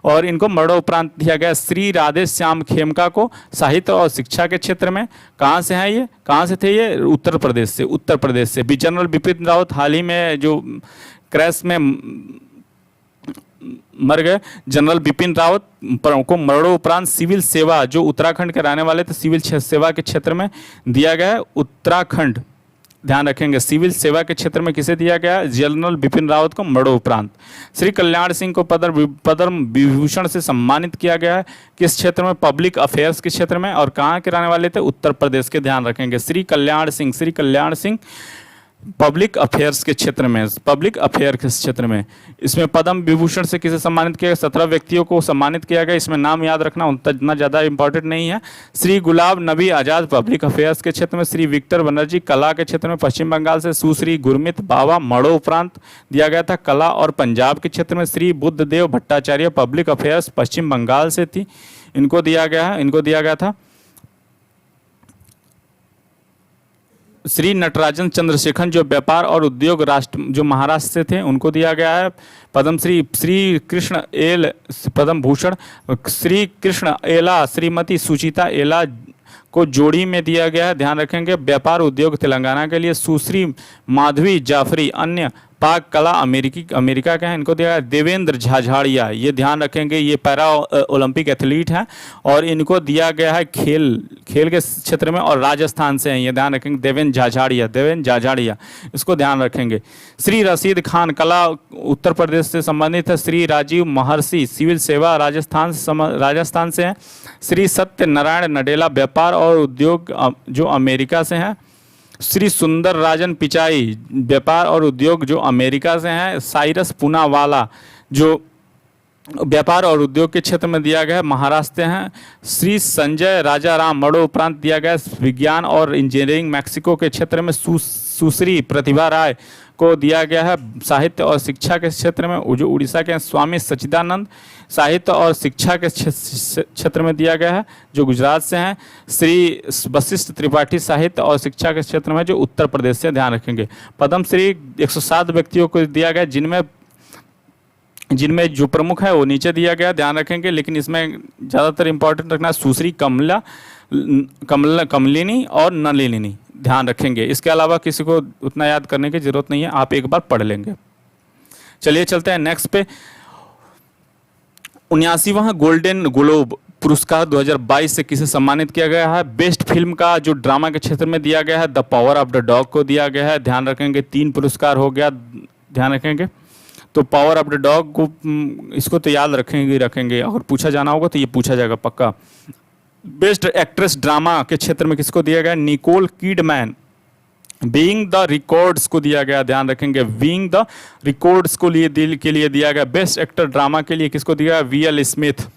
और इनको मरणोपरांत दिया गया। श्री राधेश्याम खेमका को साहित्य और शिक्षा के क्षेत्र में, कहाँ से हैं ये, कहाँ से थे ये? उत्तर प्रदेश से। जनरल बिपिन रावत हाल ही में जो क्रैश में मर गए, जनरल बिपिन रावत को मरणोपरांत सिविल सेवा, जो उत्तराखंड के रहने वाले थे, सिविल सेवा के क्षेत्र में दिया गया है। उत्तराखंड, ध्यान रखेंगे, सिविल सेवा के क्षेत्र में किसे दिया गया? जनरल बिपिन रावत को मरणोपरांत। श्री कल्याण सिंह को पद्म विभूषण से सम्मानित किया गया है, किस क्षेत्र में? पब्लिक अफेयर्स के क्षेत्र में, और कहाँ के रहने वाले थे? उत्तर प्रदेश के, ध्यान रखेंगे। श्री कल्याण सिंह पब्लिक अफेयर्स के क्षेत्र में, इसमें पद्म विभूषण से किसे सम्मानित किया गया? 17 व्यक्तियों को सम्मानित किया गया, इसमें नाम याद रखना उतना ज़्यादा इंपॉर्टेंट नहीं है। श्री गुलाब नबी आज़ाद पब्लिक अफेयर्स के क्षेत्र में, श्री विक्टर बनर्जी कला के क्षेत्र में पश्चिम बंगाल से, सुश्री गुरमीत बाबा मरणोपरांत दिया गया था कला और पंजाब के क्षेत्र में, श्री बुद्धदेव भट्टाचार्य पब्लिक अफेयर्स पश्चिम बंगाल से थी, इनको दिया गया था। श्री नटराजन चंद्रशेखर जो व्यापार और उद्योग राष्ट्र जो महाराष्ट्र से थे, उनको दिया गया है पद्मश्री। श्री कृष्ण एल पद्म भूषण, श्री कृष्ण एला श्रीमती सुचिता एला को जोड़ी में दिया गया है, ध्यान रखेंगे। व्यापार उद्योग तेलंगाना के लिए सुश्री माधवी जाफरी अन्य पाक कला अमेरिका के हैं, इनको दिया गया देवेंद्र झाझाड़िया, ये ध्यान रखेंगे, ये पैरा ओलंपिक एथलीट हैं और इनको दिया गया है खेल के क्षेत्र में और राजस्थान से हैं, ये ध्यान रखेंगे, देवेंद्र झाझाड़िया, इसको ध्यान रखेंगे। श्री रशीद खान कला उत्तर प्रदेश से संबंधित है। श्री राजीव महर्षि सिविल सेवा राजस्थान से हैं। श्री सत्यनारायण नडेला व्यापार और उद्योग जो अमेरिका से हैं। श्री सुंदर राजन पिचाई व्यापार और उद्योग जो अमेरिका से हैं। साइरस पूनावाला जो व्यापार और उद्योग के क्षेत्र में दिया गया है, महाराष्ट्र हैं। श्री संजय राजाराम मड़ो उपरांत दिया गया विज्ञान और इंजीनियरिंग मैक्सिको के क्षेत्र में। सुश्री प्रतिभा राय को दिया गया है साहित्य और शिक्षा के क्षेत्र में, जो उड़ीसा के हैं। स्वामी सच्चिदानंद साहित्य और शिक्षा के क्षेत्र में दिया गया है, जो गुजरात से हैं। श्री वशिष्ठ त्रिपाठी साहित्य और शिक्षा के क्षेत्र में, जो उत्तर प्रदेश से, ध्यान रखेंगे। पद्मश्री 107 व्यक्तियों को दिया गया, जिनमें जो प्रमुख है वो नीचे दिया गया, ध्यान रखेंगे, लेकिन इसमें ज़्यादातर इंपॉर्टेंट रखना है सुश्री कमलिनी और नलिनी, ध्यान रखेंगे। इसके अलावा किसी को उतना याद करने की जरूरत नहीं है, आप एक बार पढ़ लेंगे। चलिए चलते हैं नेक्स्ट पे। 79वां गोल्डन ग्लोब पुरस्कार 2022 से किसे सम्मानित किया गया है? बेस्ट फिल्म का जो ड्रामा के क्षेत्र में दिया गया है, the power of the dog को दिया गया है, ध्यान रखेंगे। 3 पुरस्कार हो गया, ध्यान रखेंगे। तो पावर ऑफ द डॉग को, इसको तो याद रखेंगे, अगर पूछा जाना होगा तो ये पूछा जाएगा पक्का। बेस्ट एक्ट्रेस ड्रामा के क्षेत्र में किसको दिया गया? Nicole Kidman. Being the records को दिया गया, ध्यान रखेंगे, बीइंग द रिकॉर्ड्स को के लिए दिया गया। बेस्ट एक्टर ड्रामा के लिए किसको दिया? वीएल स्मिथ,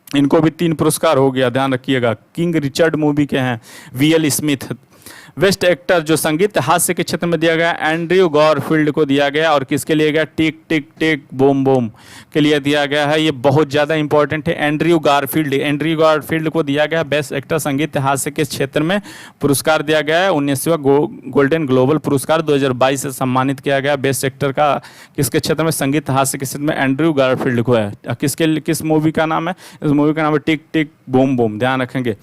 इनको भी 3 पुरस्कार हो गया, ध्यान रखिएगा। किंग रिचर्ड मूवी के हैं वीएल स्मिथ। बेस्ट एक्टर जो संगीत हास्य के क्षेत्र में दिया गया, एंड्रयू गारफील्ड को दिया गया, और किसके लिए गया? टिक टिक टिक बूम बूम के लिए दिया गया है। ये बहुत ज़्यादा इंपॉर्टेंट है, एंड्रयू गारफील्ड को दिया गया बेस्ट एक्टर संगीत हास्य के क्षेत्र में पुरस्कार दिया गया है। 19वां गोल्डन ग्लोबल पुरस्कार 2022 से सम्मानित किया गया बेस्ट एक्टर का किसके क्षेत्र में? संगीत हास्य के क्षेत्र में एंड्रयू गारफील्ड को है। किस मूवी का नाम है? इस मूवी का नाम है टिक टिक बूम बूम, ध्यान रखेंगे।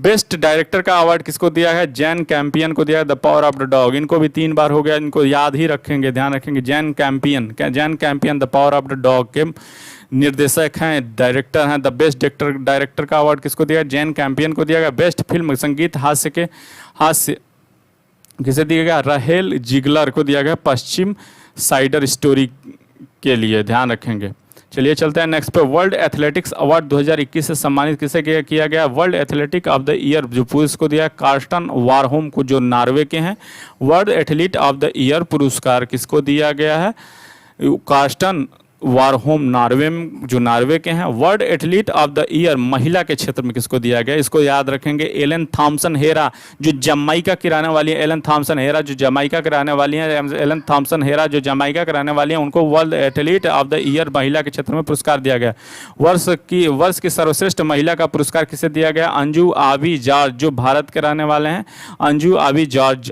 बेस्ट डायरेक्टर का अवार्ड किसको दिया है? जैन कैंपियन को दिया है, the power of the dog, इनको भी 3 बार हो गया, इनको याद ही रखेंगे, ध्यान रखेंगे। Jane Campion the power of the dog के निर्देशक हैं, डायरेक्टर हैं। द बेस्ट डायरेक्टर का अवार्ड किसको दिया? जैन कैंपियन को दिया गया। बेस्ट फिल्म संगीत हास्य किसे दिया गया? राहेल जिगलर को दिया गया पश्चिम साइडर स्टोरी के लिए, ध्यान रखेंगे। चलिए चलते हैं नेक्स्ट पे। वर्ल्ड एथलेटिक्स अवार्ड 2021 से सम्मानित किसे किया गया? World athletic of the year जो पुरस्कार को दिया कार्स्टन वारहोम को, जो नॉर्वे के हैं। World athlete of the year पुरस्कार किसको दिया गया है? कार्स्टन वारहोम नॉर्वे के हैं। World athlete of the year महिला के क्षेत्र में किसको दिया गया? इसको याद रखेंगे, एलन थॉम्सन हेरा जो जमाइका की रहने वाली है। एलन थॉम्सन हेरा जो जमाइका के रहने वाली हैं, उनको world athlete of the year महिला के क्षेत्र में पुरस्कार दिया गया। वर्ष की सर्वश्रेष्ठ महिला का पुरस्कार किसे दिया गया? अंजू आबी जॉर्ज जो भारत के रहने वाले हैं। अंजू आबी जॉर्ज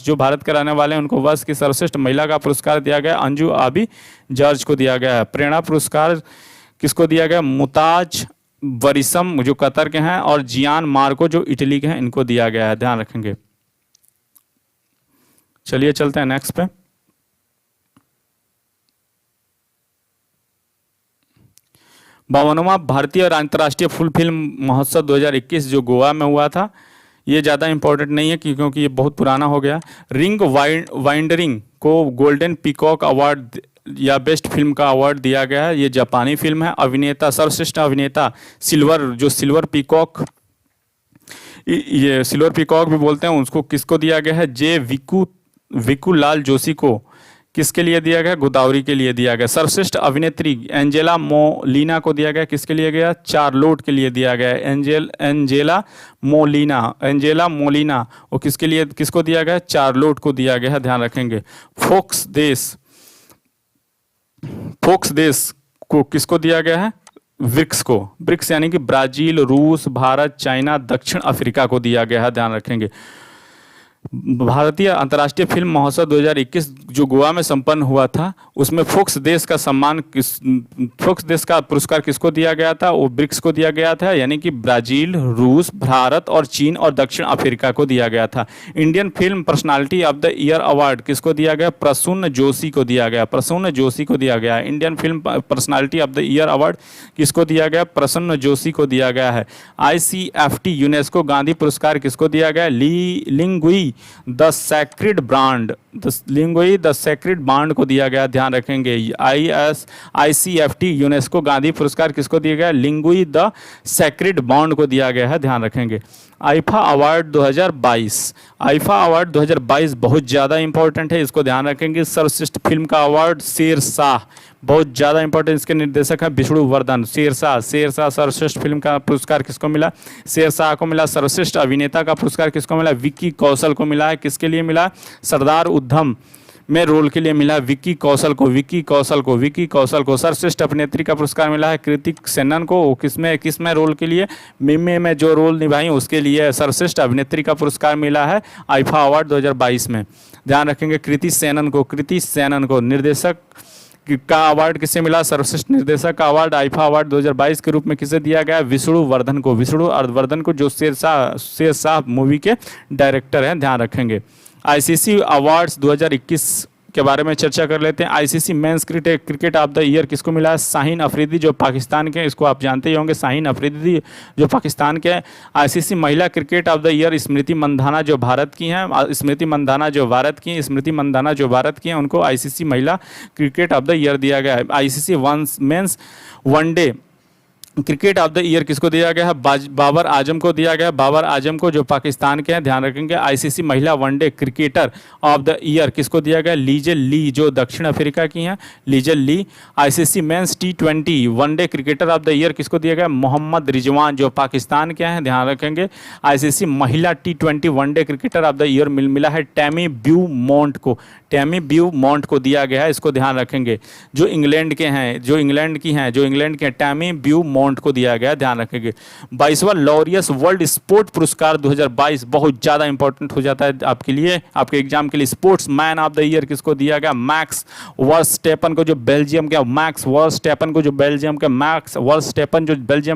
जो भारत के रहने वाले हैं, उनको वर्ष की सर्वश्रेष्ठ महिला का पुरस्कार दिया गया। अंजू आबी जॉर्ज को दिया गया है। प्रेरणा पुरस्कार किसको दिया गया? मुताज वरिसम जो कतर के हैं, और जियान मार्को जो इटली के हैं, इनको दिया गया है, ध्यान रखेंगे। चलिए चलते हैं नेक्स्ट पे। बावनवां भारतीय और अंतर्राष्ट्रीय फुल फिल्म महोत्सव 2021 जो गोवा में हुआ था, ये ज़्यादा इंपॉर्टेंट नहीं है क्योंकि ये बहुत पुराना हो गया। रिंग वाइंडरिंग को गोल्डन पीकॉक अवार्ड या बेस्ट फिल्म का अवार्ड दिया गया है। ये जापानी फिल्म है। अभिनेता, सर्वश्रेष्ठ अभिनेता सिल्वर पीकॉक, ये सिल्वर पीकॉक भी बोलते हैं उसको, किसको दिया गया है? जे विकू लाल जोशी को किसके लिए दिया गया? गोदावरी के लिए दिया गया। सर्वश्रेष्ठ अभिनेत्री एंजेला मोलिना को दिया गया, किसके लिए गया? चार्लोट के लिए दिया गया। एंजेला मोलिना वो किसको दिया गया? चार्लोट को दिया गया है, ध्यान रखेंगे। फोक्स देश को किसको दिया गया है? ब्रिक्स यानी कि ब्राजील, रूस, भारत, चाइना, दक्षिण अफ्रीका को दिया गया है, ध्यान रखेंगे। भारतीय अंतर्राष्ट्रीय फिल्म महोत्सव 2021 जो गोवा में संपन्न हुआ था, उसमें फोक्स देश का पुरस्कार किसको दिया गया था? वो ब्रिक्स को दिया गया था, यानी कि ब्राजील, रूस, भारत और चीन और दक्षिण अफ्रीका को दिया गया था। Indian film personality of the year award किसको दिया गया? प्रसून जोशी को दिया गया। प्रसून जोशी को दिया गया। Indian film personality of the year award किसको दिया गया? प्रसन्न जोशी को दिया गया है। ICFT यूनेस्को गांधी पुरस्कार किसको दिया गया? लिंगुई द सैक्रेड ब्रांड को दिया गया, ध्यान रखेंगे। ICFT यूनेस्को गांधी पुरस्कार किसको दिया गया? लिंगुई द सैक्रेड बॉन्ड को दिया गया है, ध्यान रखेंगे। आईफा अवार्ड 2022 बहुत ज़्यादा इंपॉर्टेंट है, इसको ध्यान रखेंगे। सर्वश्रेष्ठ फिल्म का अवार्ड शेरशाह, बहुत ज़्यादा इंपॉर्टेंट। इसके निर्देशक है विष्णुवर्धन। शेरशाह सर्वश्रेष्ठ फिल्म का पुरस्कार किसको मिला? शेरशाह को मिला। सर्वश्रेष्ठ अभिनेता का पुरस्कार किसको मिला? विक्की कौशल को मिला है। किसके लिए मिला? सरदार उधम में रोल के लिए मिला विक्की कौशल को। सर्वश्रेष्ठ अभिनेत्री का पुरस्कार मिला है कृतिक सेनन को। किसमें रोल के लिए? मिमे में जो रोल निभाई उसके लिए सर्वश्रेष्ठ अभिनेत्री का पुरस्कार मिला है आईफा अवार्ड 2022 में, ध्यान रखेंगे। कृति सेनन को। निर्देशक का अवार्ड किसे मिला? सर्वश्रेष्ठ निर्देशक का अवार्ड आईफा अवार्ड 2022 के रूप में किसे दिया गया? विष्णुवर्धन को जो शेरशाह मूवी के डायरेक्टर हैं, ध्यान रखेंगे। ICC अवार्ड्स 2021 के बारे में चर्चा कर लेते हैं। ICC men's cricket of the year किसको मिला है? शाहीन अफरीदी जो पाकिस्तान के हैं, इसको आप जानते ही होंगे। शाहीन अफरीदी जो पाकिस्तान के हैं। ICC महिला cricket of the year Smriti Mandhana जो भारत की हैं, उनको ICC महिला क्रिकेट ऑफ द ईयर दिया गया है। ICC men's one day cricket of the year किसको दिया गया है? बाबर आजम को दिया गया। बाबर आजम को जो पाकिस्तान के हैं, ध्यान रखेंगे। ICC महिला one day cricketer of the year किसको दिया गया? लीजल ली जो दक्षिण अफ्रीका की हैं, Lizelle Lee. ICC men's T20 one day cricketer of the year किसको दिया गया? मोहम्मद रिजवान जो पाकिस्तान के हैं, ध्यान रखेंगे। ICC महिला T20 one day cricketer of the year मिला है टैमी ब्यूमॉन्ट को दिया गया है, इसको ध्यान रखेंगे। जो इंग्लैंड की हैं टैमी ब्यूमॉन्ट को दिया गया, ध्यान रखेंगे। 22वां लॉरियस वर्ल्ड स्पोर्ट पुरस्कार 2022 बहुत ज़्यादा इंपॉर्टेंट हो जाता है आपके लिए, आपके एग्जाम के लिए। Sports man of the year किसको दिया गया? मैक्स वर्स्टेपन को जो बेल्जियम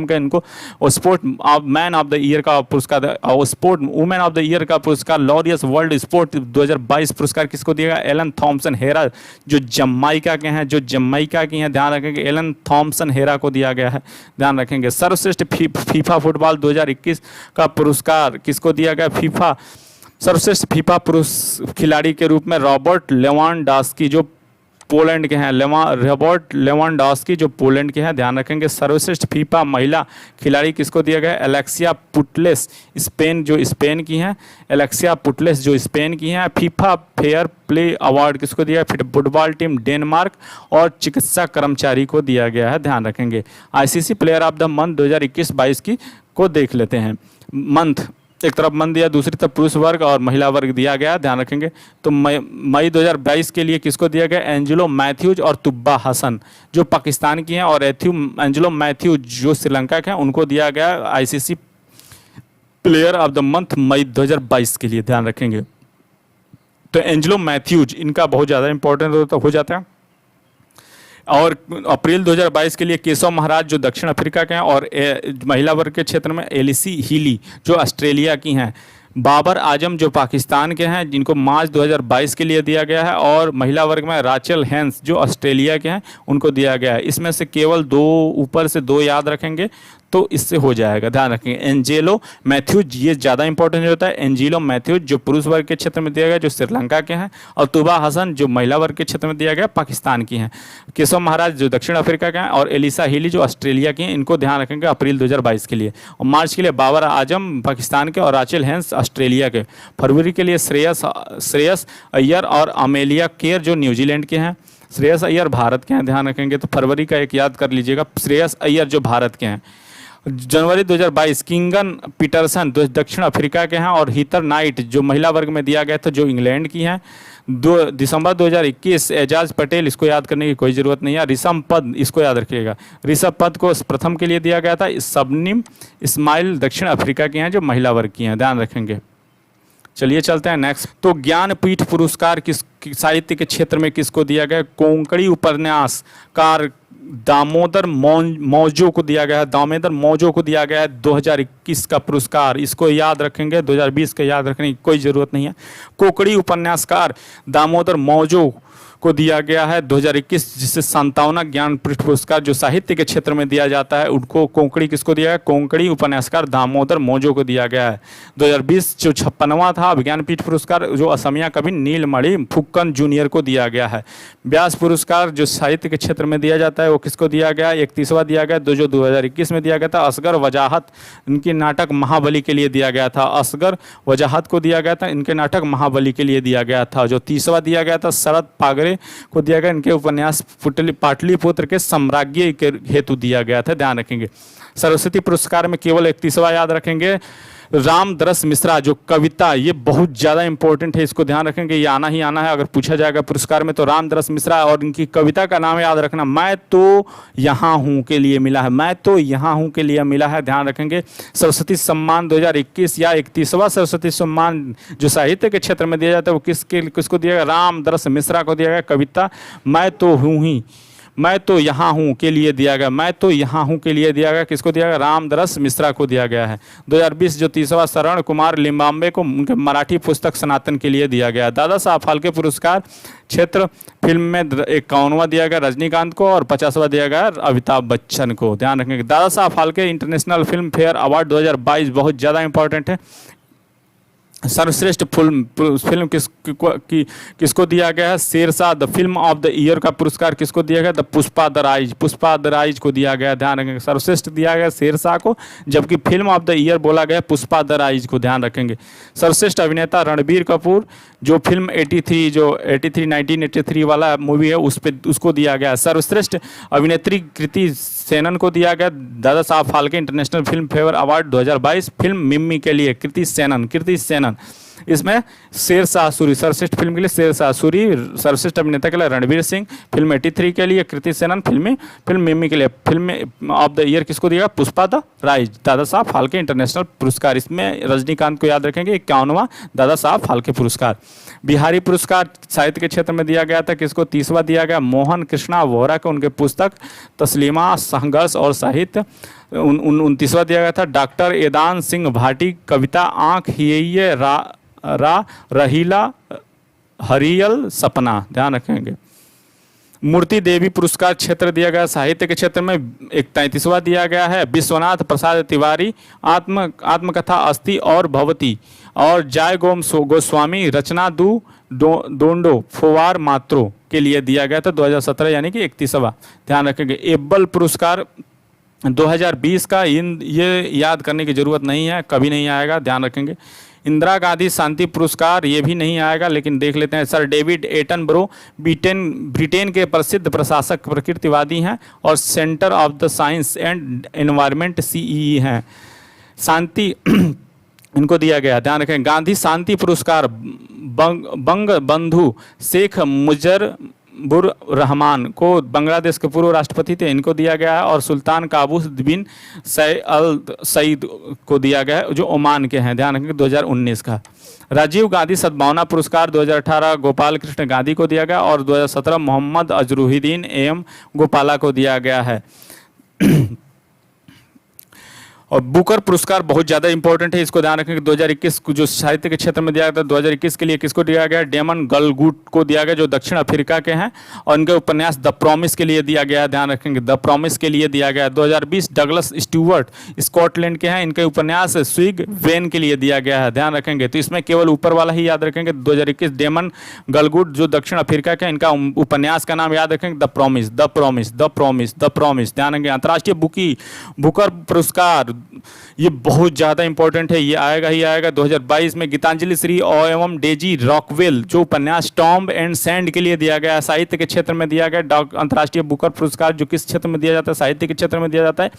के, इनको sport man of the year का पुरस्कार और sport women of the year का पुरस्कार लॉरियस वर्ल्ड स्पोर्ट 2022 पुरस्कार किसको दिया गया? एलन थॉम्सन हेरा जो जमाइका की हैं, ध्यान रखेंगे। एलन थॉम्सन हेरा को दिया गया है, ध्यान रखेंगे। सर्वश्रेष्ठ फीफा फुटबॉल 2021 का पुरस्कार किसको दिया गया? सर्वश्रेष्ठ फीफा खिलाड़ी के रूप में रॉबर्ट लेवांडोव्स्की जो पोलैंड के हैं, ध्यान रखेंगे। सर्वश्रेष्ठ फीफा महिला खिलाड़ी किसको दिया गया? एलेक्सिया पुटलेस स्पेन की हैं। फीफा फेयर प्ले अवार्ड किसको दिया? फुटबॉल टीम डेनमार्क और चिकित्सा कर्मचारी को दिया गया है, ध्यान रखेंगे। ICC player of the month 2021-22 को देख लेते हैं। मंथ एक तरफ मंथ दिया, दूसरी तरफ पुरुष वर्ग और महिला वर्ग दिया गया, ध्यान रखेंगे। तो मई 2022 के लिए किसको दिया गया? एंजेलो मैथ्यूज और तुब्बा हसन जो पाकिस्तान की हैं, और एंजेलो मैथ्यूज जो श्रीलंका के हैं, उनको दिया गया ICC player of the month मई 2022 के लिए, ध्यान रखेंगे। तो एंजेलो मैथ्यूज इनका बहुत ज़्यादा इंपॉर्टेंट हो जाता है। और अप्रैल 2022 के लिए केशव महाराज जो दक्षिण अफ्रीका के हैं, और महिला वर्ग के क्षेत्र में एलिसी हीली जो ऑस्ट्रेलिया की हैं। बाबर आजम जो पाकिस्तान के हैं, जिनको मार्च 2022 के लिए दिया गया है, और महिला वर्ग में राचल हेंस जो ऑस्ट्रेलिया के हैं, उनको दिया गया है। इसमें से केवल ऊपर से दो याद रखेंगे तो इससे हो जाएगा, ध्यान रखेंगे। एंजेलो मैथ्यूज ये ज़्यादा इंपॉर्टेंट होता है। एंजेलो मैथ्यूज जो पुरुष वर्ग के क्षेत्र में दिया गया, जो श्रीलंका के हैं, और तुबा हसन जो महिला वर्ग के क्षेत्र में दिया गया, पाकिस्तान की हैं। केशव महाराज जो दक्षिण अफ्रीका के हैं, और एलिसा हीली जो ऑस्ट्रेलिया की हैं, इनको ध्यान रखेंगे अप्रैल 2022 के लिए। और मार्च के लिए बाबर आजम पाकिस्तान के और राचेल हेंस ऑस्ट्रेलिया के। फरवरी के लिए श्रेयस अय्यर और अमेलिया केर जो न्यूजीलैंड के हैं। श्रेयस अय्यर भारत के हैं, ध्यान रखेंगे। तो फरवरी का एक याद कर लीजिएगा, श्रेयस अय्यर जो भारत के हैं। जनवरी 2022 किंगन पीटरसन जो दक्षिण अफ्रीका के हैं, और हीथर नाइट जो महिला वर्ग में दिया गया था, जो इंग्लैंड की हैं। दिसंबर 2021 एजाज पटेल, इसको याद करने की कोई ज़रूरत नहीं है। ऋषभ पंत, इसको याद रखिएगा। ऋषभ पंत को प्रथम के लिए दिया गया था। शबनम इस्माइल दक्षिण अफ्रीका की हैं, जो महिला वर्ग की हैं, ध्यान रखेंगे। चलिए चलते हैं नेक्स्ट। तो ज्ञानपीठ पुरस्कार साहित्य के क्षेत्र में किसको दिया गया? कोंकणी उपन्यासकार दामोदर मौजो को दिया गया है। दामोदर मौजो को दिया गया है 2021 का पुरस्कार। इसको याद रखेंगे, 2020 का याद रखने की कोई ज़रूरत नहीं है। कोंकणी उपन्यासकार दामोदर मौजो को दिया गया है 2021, जिससे 57वां ज्ञानपीठ पुरस्कार जो साहित्य के क्षेत्र में दिया जाता है उनको कोंकणी किसको दिया गया? कोंकणी उपन्यासकार दामोदर मौजो को दिया गया है। 2020 जो 56वां था ज्ञानपीठ पुरस्कार जो असमिया कवि नीलमणि फुक्कन जूनियर को दिया गया है। व्यास पुरस्कार जो साहित्य के क्षेत्र में दिया जाता है वो किसको दिया गया? 31वां दिया गया जो 2021 में दिया गया था। असगर वजाहत, इनके नाटक महाबली के लिए दिया गया था। असगर वजाहत को दिया गया था, इनके नाटक महाबली के लिए दिया गया था। जो 30वां दिया गया था शरद पागरे को दिया गया, इनके उपन्यास पाटलिपुत्र के साम्राज्य के हेतु दिया गया था, ध्यान रखेंगे। सरस्वती पुरस्कार में केवल 31वां याद रखेंगे, रामदरस मिश्रा जो कविता, ये बहुत ज़्यादा इंपॉर्टेंट है, इसको ध्यान रखेंगे, ये आना ही आना है अगर पूछा जाएगा पुरस्कार में। तो रामदरस मिश्रा और इनकी कविता का नाम याद रखना, मैं तो यहाँ हूँ के लिए मिला है, मैं तो यहाँ हूँ के लिए मिला है, ध्यान रखेंगे। सरस्वती सम्मान 2021 या 31वां सरस्वती सम्मान जो साहित्य के क्षेत्र में दिया जाता है वो किसको दिया गया? रामदरस मिश्रा को दिया गया। कविता मैं तो हूँ ही, मैं तो यहाँ हूँ के लिए दिया गया, मैं तो यहाँ हूँ के लिए दिया गया, किसको दिया गया? रामदरस मिश्रा को दिया गया है। 2020 जो 30वां शरण कुमार लिम्बाम्बे को उनके मराठी पुस्तक सनातन के लिए दिया गया। दादा साहब फाल्के पुरस्कार क्षेत्र फिल्म में 51वां दिया गया रजनीकांत को और 50वां दिया गया अमिताभ बच्चन को, ध्यान रखेंगे। दादा Saheb Phalke international film fair award 2022 बहुत ज़्यादा इंपॉर्टेंट है। सर्वश्रेष्ठ फिल्म किसको दिया गया है? Shershaah the film of the year का पुरस्कार किसको दिया गया? The Pushpa the rise, Pushpa the rise को दिया गया, ध्यान रखेंगे। सर्वश्रेष्ठ दिया गया शेरशाह को, जबकि फिल्म ऑफ द ईयर बोला गया पुष्पा द राइज को, ध्यान रखेंगे। सर्वश्रेष्ठ अभिनेता रणबीर कपूर जो फिल्म 1983 वाला मूवी है उसको दिया गया। सर्वश्रेष्ठ अभिनेत्री कृति सेनन को दिया गया Dada Saheb Phalke international film fair award 2022 film Mimi के लिए। कृति सेनन इसमें शेरशाह सूरी सर्वश्रेष्ठ फिल्म के लिए शेरशाह सूरी, सर्वश्रेष्ठ अभिनेता के लिए रणवीर सिंह, फिल्म 83 के लिए कृति सेनन, फिल्म मिम्मी के लिए। फिल्म ऑफ द ईयर किसको दिया? पुष्पा द राइज, दादा साहब फाल्के इंटरनेशनल पुरस्कार। इसमें रजनीकांत को याद रखेंगे, 51वां दादा साहब फाल्के पुरस्कार। बिहारी पुरस्कार साहित्य के क्षेत्र में दिया गया था, किसको? 30वां दिया गया मोहन कृष्णा वोहरा को, उनके पुस्तक तस्लीमा संघर्ष और साहित्य। 29वां दिया गया था डॉक्टर एदान सिंह भाटी कविता आँख हिये रहीला हरियल सपना, ध्यान रखेंगे। मूर्ति देवी पुरस्कार क्षेत्र दिया गया साहित्य के क्षेत्र में 33वां दिया गया है विश्वनाथ प्रसाद तिवारी आत्मकथा अस्थि और भवती और जय गोस्वामी रचना दोंडो फोवार मात्रो के लिए दिया गया था 2017 यानी कि 31वां, ध्यान रखेंगे। एब्बल पुरस्कार 2020 का ये याद करने की ज़रूरत नहीं है, कभी नहीं आएगा, ध्यान रखेंगे। इंदिरा गांधी शांति पुरस्कार ये भी नहीं आएगा, लेकिन देख लेते हैं। सर डेविड एटनबरो ब्रिटेन के प्रसिद्ध प्रशासक प्रकृतिवादी हैं और centre of the science and environment CEE हैं। शांति इनको दिया गया, ध्यान रखें। गांधी शांति पुरस्कार बंग बंधु शेख मुजर्बुर रहमान को, बांग्लादेश के पूर्व राष्ट्रपति थे, इनको दिया गया है। और सुल्तान काबूस बिन सईद को दिया गया है जो ओमान के हैं, ध्यान रखेंगे, 2019 का। राजीव गांधी सद्भावना पुरस्कार 2018 गोपाल कृष्ण गांधी को दिया गया और 2017 मोहम्मद अजरुद्दीन AM गोपाला को दिया गया है। और बुकर पुरस्कार बहुत ज़्यादा इंपॉर्टेंट है, इसको ध्यान रखेंगे। 2021 जो साहित्य के क्षेत्र में दिया गया था, 2021 के लिए किसको दिया गया? डेमन गलगुट को दिया गया जो दक्षिण अफ्रीका के हैं और इनके उपन्यास द प्रॉमिस के लिए दिया गया, ध्यान रखेंगे, द प्रॉमिस के लिए दिया गया। 2020 डगलस स्टुअर्ट स्कॉटलैंड के हैं, इनके उपन्यास स्विग वेन के लिए दिया गया है, ध्यान रखेंगे। तो इसमें केवल ऊपर वाला ही याद रखेंगे। 2021 डेमन गलगुट जो दक्षिण अफ्रीका के, इनका उपन्यास का नाम याद रखेंगे, the promise, the promise, the promise, the promise, ध्यान रखेंगे। अंतर्राष्ट्रीय बुकर पुरस्कार ये बहुत ज़्यादा इंपॉर्टेंट है, ये आएगा ही आएगा। 2022 में गीतांजलि श्री एवं डेजी रॉकवेल जो उपन्यास टॉम्ब एंड सैंड के लिए दिया गया, साहित्य के क्षेत्र में दिया गया। अंतर्राष्ट्रीय बुकर पुरस्कार जो किस क्षेत्र में दिया जाता है? साहित्य के क्षेत्र में दिया जाता है।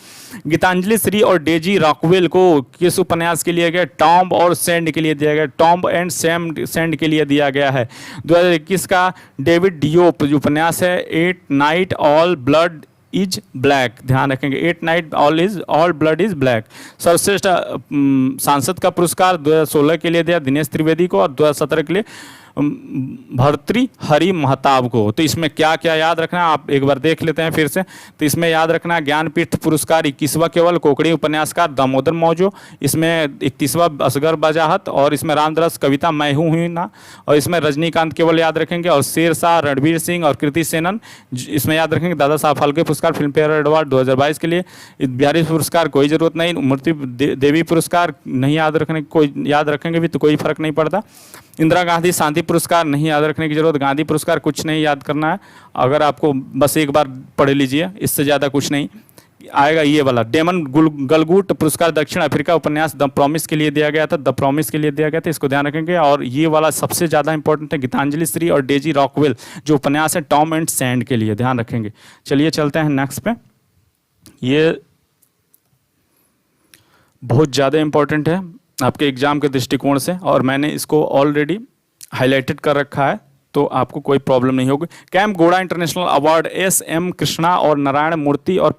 गीतांजलि श्री और डेजी रॉकवेल को किस उपन्यास के लिए गया? टॉम्ब और सैंड के लिए दिया गया, टॉम्ब एंड सैंड के लिए दिया गया है। 2021 का डेविड डियोप जो उपन्यास है at night all blood is black, ध्यान रखेंगे। At night all blood is black. सर्वश्रेष्ठ सांसद का पुरस्कार 2016 के लिए दिया दिनेश त्रिवेदी को, और 2017 के लिए भर्तृहरि महताब को। तो इसमें क्या क्या याद रखना है आप एक बार देख लेते हैं फिर से। तो इसमें याद रखना है ज्ञानपीठ पुरस्कार 21वां केवल कोकड़ी उपन्यासकार दामोदर मौजो, इसमें 31वां असगर बजाहत, और इसमें रामदास कविता मैं हूँ ना, और इसमें रजनीकांत केवल याद रखेंगे, और शेरशाह रणवीर सिंह और कृति सेनन इसमें याद रखेंगे। दादा साहब फाल्के पुरस्कार फिल्म फेयर अवार्ड 2022 के लिए। बिहारी पुरस्कार कोई ज़रूरत नहीं। मूर्ति देवी पुरस्कार नहीं याद रखने, कोई याद रखेंगे भी तो कोई फर्क नहीं पड़ता। इंदिरा गांधी शांति पुरस्कार नहीं याद रखने की जरूरत। गांधी पुरस्कार कुछ नहीं याद करना है, अगर आपको बस एक बार पढ़ लीजिए, इससे ज़्यादा कुछ नहीं आएगा। ये वाला डेमन गलगुट पुरस्कार दक्षिण अफ्रीका उपन्यास द प्रॉमिस के लिए दिया गया था, द प्रॉमिस के लिए दिया गया था, इसको ध्यान रखेंगे। और ये वाला सबसे ज़्यादा इंपॉर्टेंट है गीतांजलि श्री और डेजी रॉकवेल जो उपन्यास है टॉम एंड सैंड के लिए, ध्यान रखेंगे। चलिए चलते हैं नेक्स्ट पे। ये बहुत ज़्यादा इंपॉर्टेंट है आपके एग्जाम के दृष्टिकोण से, और मैंने इसको ऑलरेडी हाईलाइटेड कर रखा है, तो आपको कोई प्रॉब्लम नहीं होगी। Camp Gowda international award SM. Krishna और नारायण मूर्ति और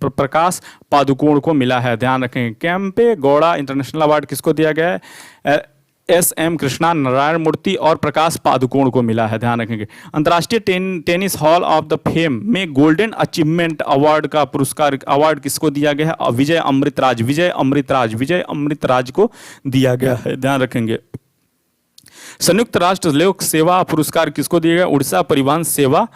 प्रकाश पादुकोण को मिला है, ध्यान रखेंगे। कैंपे गौड़ा इंटरनेशनल अवार्ड किसको दिया गया है? एस.एम. कृष्णा, नारायण मूर्ति और प्रकाश पादुकोण को मिला है, ध्यान रखेंगे। अंतर्राष्ट्रीय tennis hall of the fame में गोल्डन अचीवमेंट अवार्ड का पुरस्कार अवार्ड किसको दिया गया है? विजय अमृतराज को दिया गया है, ध्यान रखेंगे। संयुक्त राष्ट्र लोक सेवा पुरस्कार किसको दिया गया? उड़ीसा परिवहन सेवा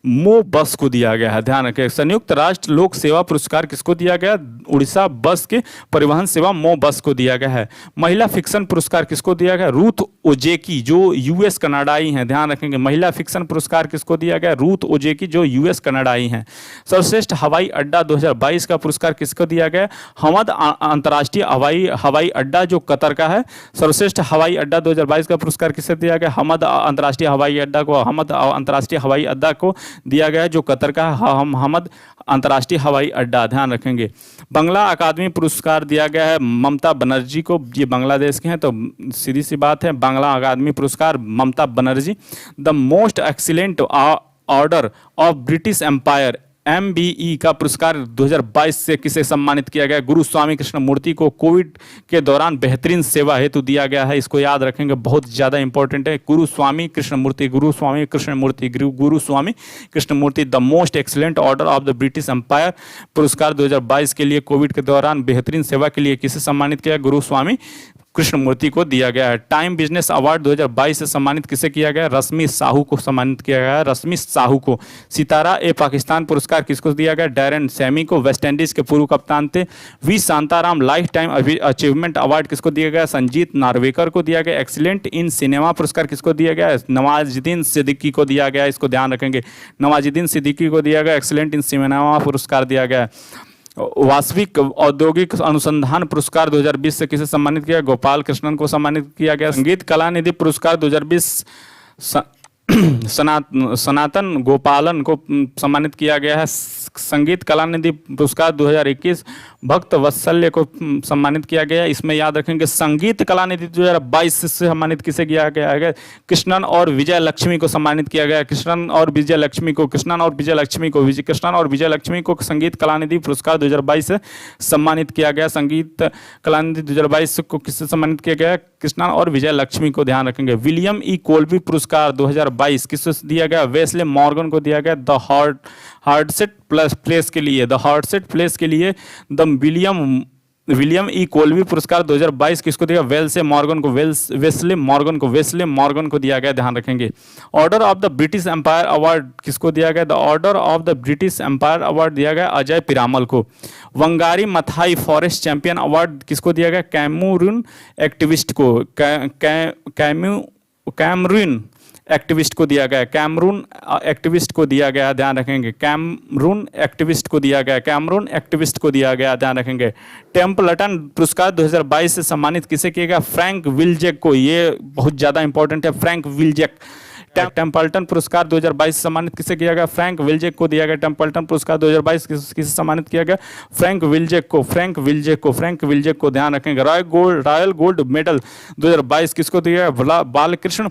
मो बस को दिया गया है, ध्यान रखें। संयुक्त राष्ट्र लोक सेवा पुरस्कार किसको दिया गया? उड़ीसा बस के परिवहन सेवा मो बस को दिया गया है। महिला फिक्शन पुरस्कार किसको दिया गया? रूथ ओजेकी जो यूएस कनाडाई हैं, ध्यान रखेंगे। महिला फिक्शन पुरस्कार किसको दिया गया? रूथ ओजेकी जो यूएस कनाडाई हैं। सर्वश्रेष्ठ हवाई अड्डा 2022 का पुरस्कार किसको दिया गया? हमद अंतर्राष्ट्रीय हवाई अड्डा जो कतर का है। सर्वश्रेष्ठ हवाई अड्डा 2022 का पुरस्कार किसे दिया गया? हमद अंतर्राष्ट्रीय हवाई अड्डा को, हमद अंतर्राष्ट्रीय हवाई अड्डा को दिया गया है जो कतर का हमद अंतर्राष्ट्रीय हवाई अड्डा, ध्यान रखेंगे। बंगला अकादमी पुरस्कार दिया गया है ममता बनर्जी को, ये बांग्लादेश के हैं, तो सीधी सी बात है बांग्ला अकादमी पुरस्कार Mamata Banerjee. The most excellent order of British Empire MBE का पुरस्कार 2022 से किसे सम्मानित किया गया? गुरु स्वामी कृष्ण मूर्ति को कोविड के दौरान बेहतरीन सेवा हेतु दिया गया है, इसको याद रखेंगे, बहुत ज़्यादा इंपॉर्टेंट है। Guru Swami Krishna Murthy the most excellent order of the British Empire पुरस्कार 2022 के लिए कोविड के दौरान बेहतरीन सेवा के लिए किसे सम्मानित किया? गुरु स्वामी कृष्णमूर्ति को दिया गया है। टाइम बिजनेस अवार्ड 2022 से सम्मानित किसे किया गया? रश्मि साहू को सम्मानित किया गया है, रश्मि साहू को। सितारा ए पाकिस्तान पुरस्कार किसको दिया गया? डैरन सैमी को, वेस्ट इंडीज के पूर्व कप्तान थे। V Shantaram life time achievement award किसको दिया गया? संजीत नार्वेकर को दिया गया। एक्सीलेंट इन सिनेमा पुरस्कार किसको दिया गया? नवाजुद्दीन सिद्दीकी को दिया गया, इसको ध्यान रखेंगे, नवाजुद्दीन सिद्दीकी को दिया गया। एक्सीलेंट इन सिनेमा पुरस्कार दिया गया। वास्तविक औद्योगिक अनुसंधान पुरस्कार 2020 से किसे सम्मानित किया? गोपाल कृष्णन को सम्मानित किया गया। संगीत कला निधि पुरस्कार 2020 सनातन गोपालन को सम्मानित किया गया है। संगीत कला निधि पुरस्कार 2021 भक्त वत्सल्य को सम्मानित किया गया। इसमें याद रखेंगे संगीत कला निधि 2022 से सम्मानित किसे किया गया है? कृष्णन और विजय लक्ष्मी को सम्मानित किया गया। कृष्णन और विजय लक्ष्मी को संगीत कला निधि पुरस्कार 2022 से सम्मानित किया गया। संगीत कला निधि 2022 को किससे सम्मानित किया गया? कृष्णन और विजय लक्ष्मी को, ध्यान रखेंगे। विलियम ई कोल्बी पुरस्कार 2022 किससे दिया गया? वेस्ले मॉर्गन को दिया गया। द हार्टसेट प्लेस के लिए, द हार्टसेट प्लेस के लिए द विलियम ई कोल्बी पुरस्कार 2022 किसको दिया? वेस्ले मॉर्गन को दिया गया, ध्यान रखेंगे। Order of the British Empire award किसको दिया गया? The Order of the British Empire award दिया गया अजय पिरामल को। Wangari Maathai forest champion award किसको दिया गया? कैमरून एक्टिविस्ट को, कैमरून एक्टिविस्ट को दिया गया। कैमरून एक्टिविस्ट को दिया गया, ध्यान रखेंगे। कैमरून एक्टिविस्ट को दिया गया, ध्यान रखेंगे। टेम्पल्टन पुरस्कार 2022 से सम्मानित किसे किया गया? फ्रैंक विल्जेक को, ये बहुत ज़्यादा इंपॉर्टेंट है, फ्रैंक विल्जेक। टेम्पल्टन पुरस्कार 2022 से सम्मानित किसे किया गया? फ्रैंक विल्जेक को दिया गया। टेम्पल्टन पुरस्कार 2022 किसे सम्मानित किया गया? फ्रैंक विल्जेक को, ध्यान रखेंगे। रॉयल गोल्ड मेडल 2022 किसको दिया गया? बालकृष्ण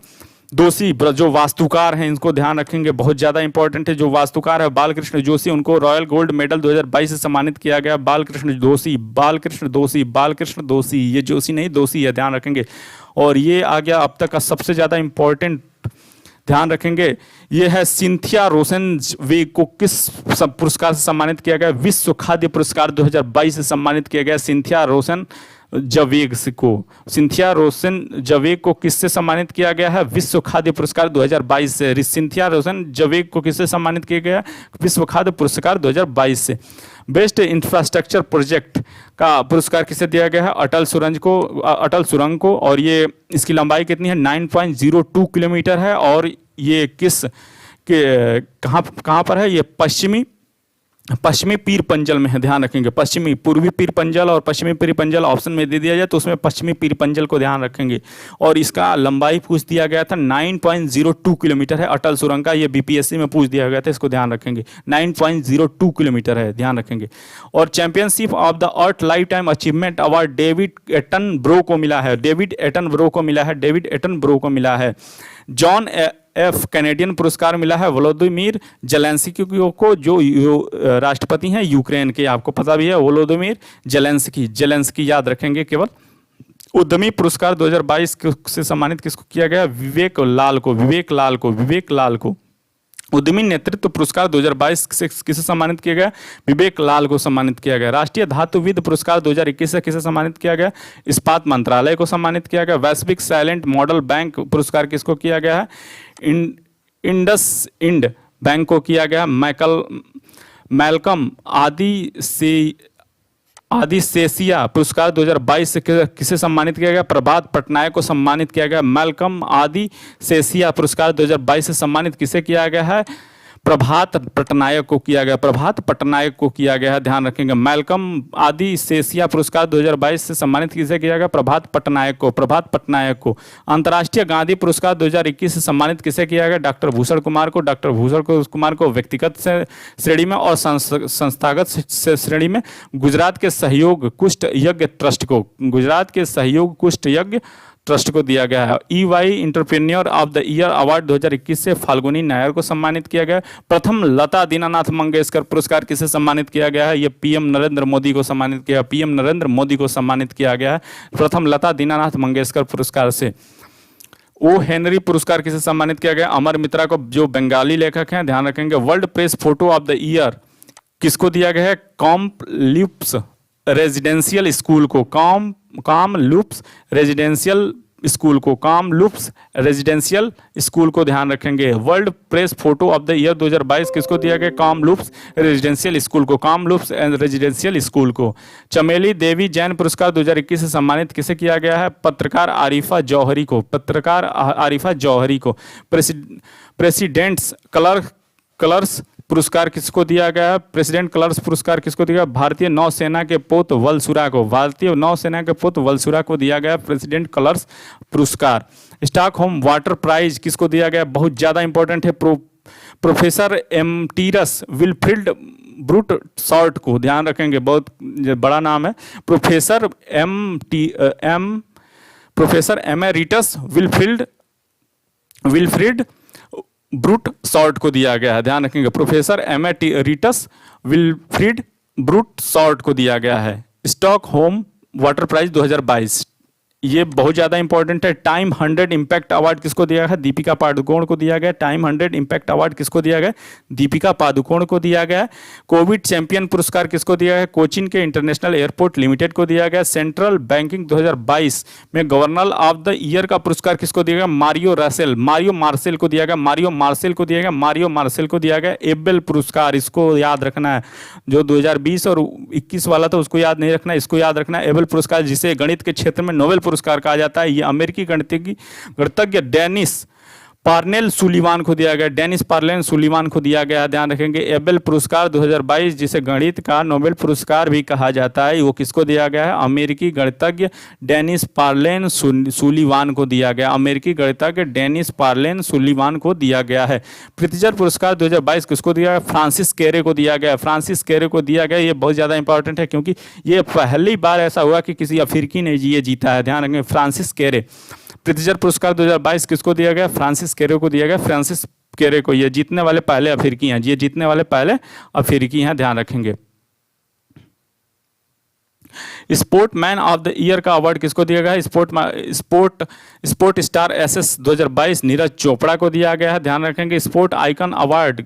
दोषी जो वास्तुकार हैं इनको ध्यान रखेंगे, बहुत ज़्यादा इंपॉर्टेंट है। जो वास्तुकार है बालकृष्ण जोशी, उनको रॉयल गोल्ड मेडल 2022 से सम्मानित किया गया। बालकृष्ण दोषी, बालकृष्ण दोषी, बालकृष्ण दोषी, ये जोशी नहीं दोषी है, ध्यान रखेंगे। और ये आ गया अब तक का सबसे ज़्यादा इंपॉर्टेंट, ध्यान रखेंगे, ये है सिंथिया रोसेनवेग को किस पुरस्कार से सम्मानित किया गया? विश्व खाद्य पुरस्कार 2022 से सम्मानित किया गया सिंथिया रोसेनवेग को। सिंथिया रोसेनवेग को किससे सम्मानित किया गया है? विश्व खाद्य पुरस्कार 2022 से। सिंथिया रोसेनवेग को किससे सम्मानित किया गया? विश्व खाद्य पुरस्कार 2022 से। बेस्ट इंफ्रास्ट्रक्चर प्रोजेक्ट का पुरस्कार किसे दिया गया है? अटल सुरंग को। और ये इसकी लंबाई कितनी है? 9.02 किलोमीटर है। और ये कहाँ पर है? ये पश्चिमी पीर पंजल में है, ध्यान रखेंगे। पूर्वी पीर पंजल और पश्चिमी पीर पंजल ऑप्शन में दे दिया जाए तो उसमें पश्चिमी पीर पंजल को ध्यान रखेंगे। और इसका लंबाई पूछ दिया गया था, 9.02 किलोमीटर है अटल सुरंग का। ये बीपीएससी में पूछ दिया गया था, इसको ध्यान रखेंगे। 9.02 किलोमीटर है, ध्यान रखेंगे। और championship of the earth life time achievement award David Attenborough को मिला है। जॉन एफ कैनेडियन पुरस्कार मिला है व्लादिमीर जेलेंस्की को, जो राष्ट्रपति हैं यूक्रेन के, आपको पता भी है, व्लादिमीर जेलेंस्की याद रखेंगे केवल। उद्यमी पुरस्कार 2022 से सम्मानित किसको किया गया? विवेक लाल को। उद्यमी नेतृत्व पुरस्कार 2022 से किसे सम्मानित किया गया? विवेक लाल को सम्मानित किया गया। राष्ट्रीय धातुविद पुरस्कार 2021 से किसे सम्मानित किया गया? इस्पात मंत्रालय को सम्मानित किया गया। वैश्विक साइलेंट मॉडल बैंक पुरस्कार किसको किया गया है? इंड बैंक को किया गया। मैल्कम आदिसेसिया पुरस्कार 2022 से किसे सम्मानित किया गया? प्रभात पटनायक को सम्मानित किया गया। मैल्कम आदिसेसिया पुरस्कार 2022 से सम्मानित किसे किया गया है? प्रभात पटनायक को किया गया है, ध्यान रखेंगे। मैल्कम आदिसेसिया पुरस्कार 2022 से सम्मानित किसे किया गया? प्रभात पटनायक को। अंतर्राष्ट्रीय गांधी पुरस्कार 2021 से सम्मानित किसे किया गया? डॉक्टर भूषण कुमार को व्यक्तिगत श्रेणी में और संस्थागत श्रेणी में गुजरात के सहयोग कुष्ठ यज्ञ ट्रस्ट को दिया गया है। EY entrepreneur of the year award 2021 से फाल्गुनी नायर को सम्मानित किया गया। प्रथम लता दीनानाथ मंगेशकर पुरस्कार किसे सम्मानित किया गया है? ये PM नरेंद्र मोदी को सम्मानित किया गया है। प्रथम लता दीनानाथ मंगेशकर पुरस्कार से। ओ हेनरी पुरस्कार किसे सम्मानित किया गया? अमर मित्रा को, जो बंगाली लेखक हैं, ध्यान रखेंगे। World press photo of the year किसको दिया गया है? कॉम्प्लुप्स रेजिडेंशियल स्कूल को। कामलुप्स रेजिडेंशियल स्कूल को ध्यान रखेंगे। World press photo of the year 2022 किसको दिया गया? कामलुप्स रेजिडेंशियल स्कूल को। चमेली देवी जैन पुरस्कार 2021 से सम्मानित किसे किया गया है? पत्रकार आरिफा जौहरी को। प्रेसिडेंट्स कलर्स पुरस्कार किसको दिया गया है? प्रेसिडेंट कलर्स पुरस्कार किसको दिया गया? भारतीय नौसेना के पोत वलसुरा को दिया गया प्रेसिडेंट कलर्स पुरस्कार। स्टॉकहोम वाटर प्राइज किसको दिया गया? बहुत ज़्यादा इंपॉर्टेंट है। प्रोफेसर एमटीरस विल्फ्रिड ब्रूट शॉर्ट को, ध्यान रखेंगे, बहुत बड़ा नाम है। Professor emeritus Wilfrid brute short को दिया गया है, ध्यान रखेंगे। Professor emeritus Wilfrid brute short को दिया गया है। स्टॉकहोम वाटर प्राइज 2022, ये बहुत ज़्यादा इंपॉर्टेंट है। टाइम 100 इम्पैक्ट अवार्ड किसको दिया गया? दीपिका पादुकोण को दिया गया। टाइम 100 इम्पैक्ट अवार्ड किसको दिया गया? दीपिका पादुकोण को दिया गया। कोविड चैंपियन पुरस्कार किसको दिया गया? कोचिन के इंटरनेशनल एयरपोर्ट लिमिटेड को दिया गया। सेंट्रल बैंकिंग 2022 में गवर्नर ऑफ द ईयर का पुरस्कार किसको दिया गया? मारियो मार्सेल को दिया गया। एबेल पुरस्कार, इसको याद रखना है, जो 2020 और 21 वाला था उसको याद नहीं रखना, इसको याद रखना। एबेल पुरस्कार जिसे गणित के क्षेत्र में नोबेल पुरस्कार कहा जाता है, ये अमेरिकी गणितज्ञ डेनिस पार्नेल सुलीवान को दिया गया। ध्यान रखेंगे। एबेल पुरस्कार 2022 जिसे गणित का नोबेल पुरस्कार भी कहा जाता है, वो किसको दिया गया है? अमेरिकी गणितज्ञ डेनिस पार्लेन सुलीवान को दिया गया है। प्रित्जर पुरस्कार 2022 किसको दिया गया? फ्रांसिस केरे को दिया गया। ये बहुत ज़्यादा इंपॉर्टेंट है क्योंकि ये पहली बार ऐसा हुआ कि किसी अफ्रीकी ने ये जीता है, ध्यान रखेंगे। फ्रांसिस केरे प्रित्जर पुरस्कार 2022 किसको दिया गया? फ्रांसिस कैरे को दिया गया। फ्रांसिस कैरे को। ये जीतने वाले पहले अफ्रीकी हैं, ये जीतने वाले पहले अफ्रीकी हैं, ध्यान रखेंगे। स्पोर्टमैन ऑफ द ईयर का अवार्ड किसको दिया गया है? Sport star SS 2022 Neeraj Chopra को दिया गया है, ध्यान रखेंगे। स्पोर्ट आइकन अवार्ड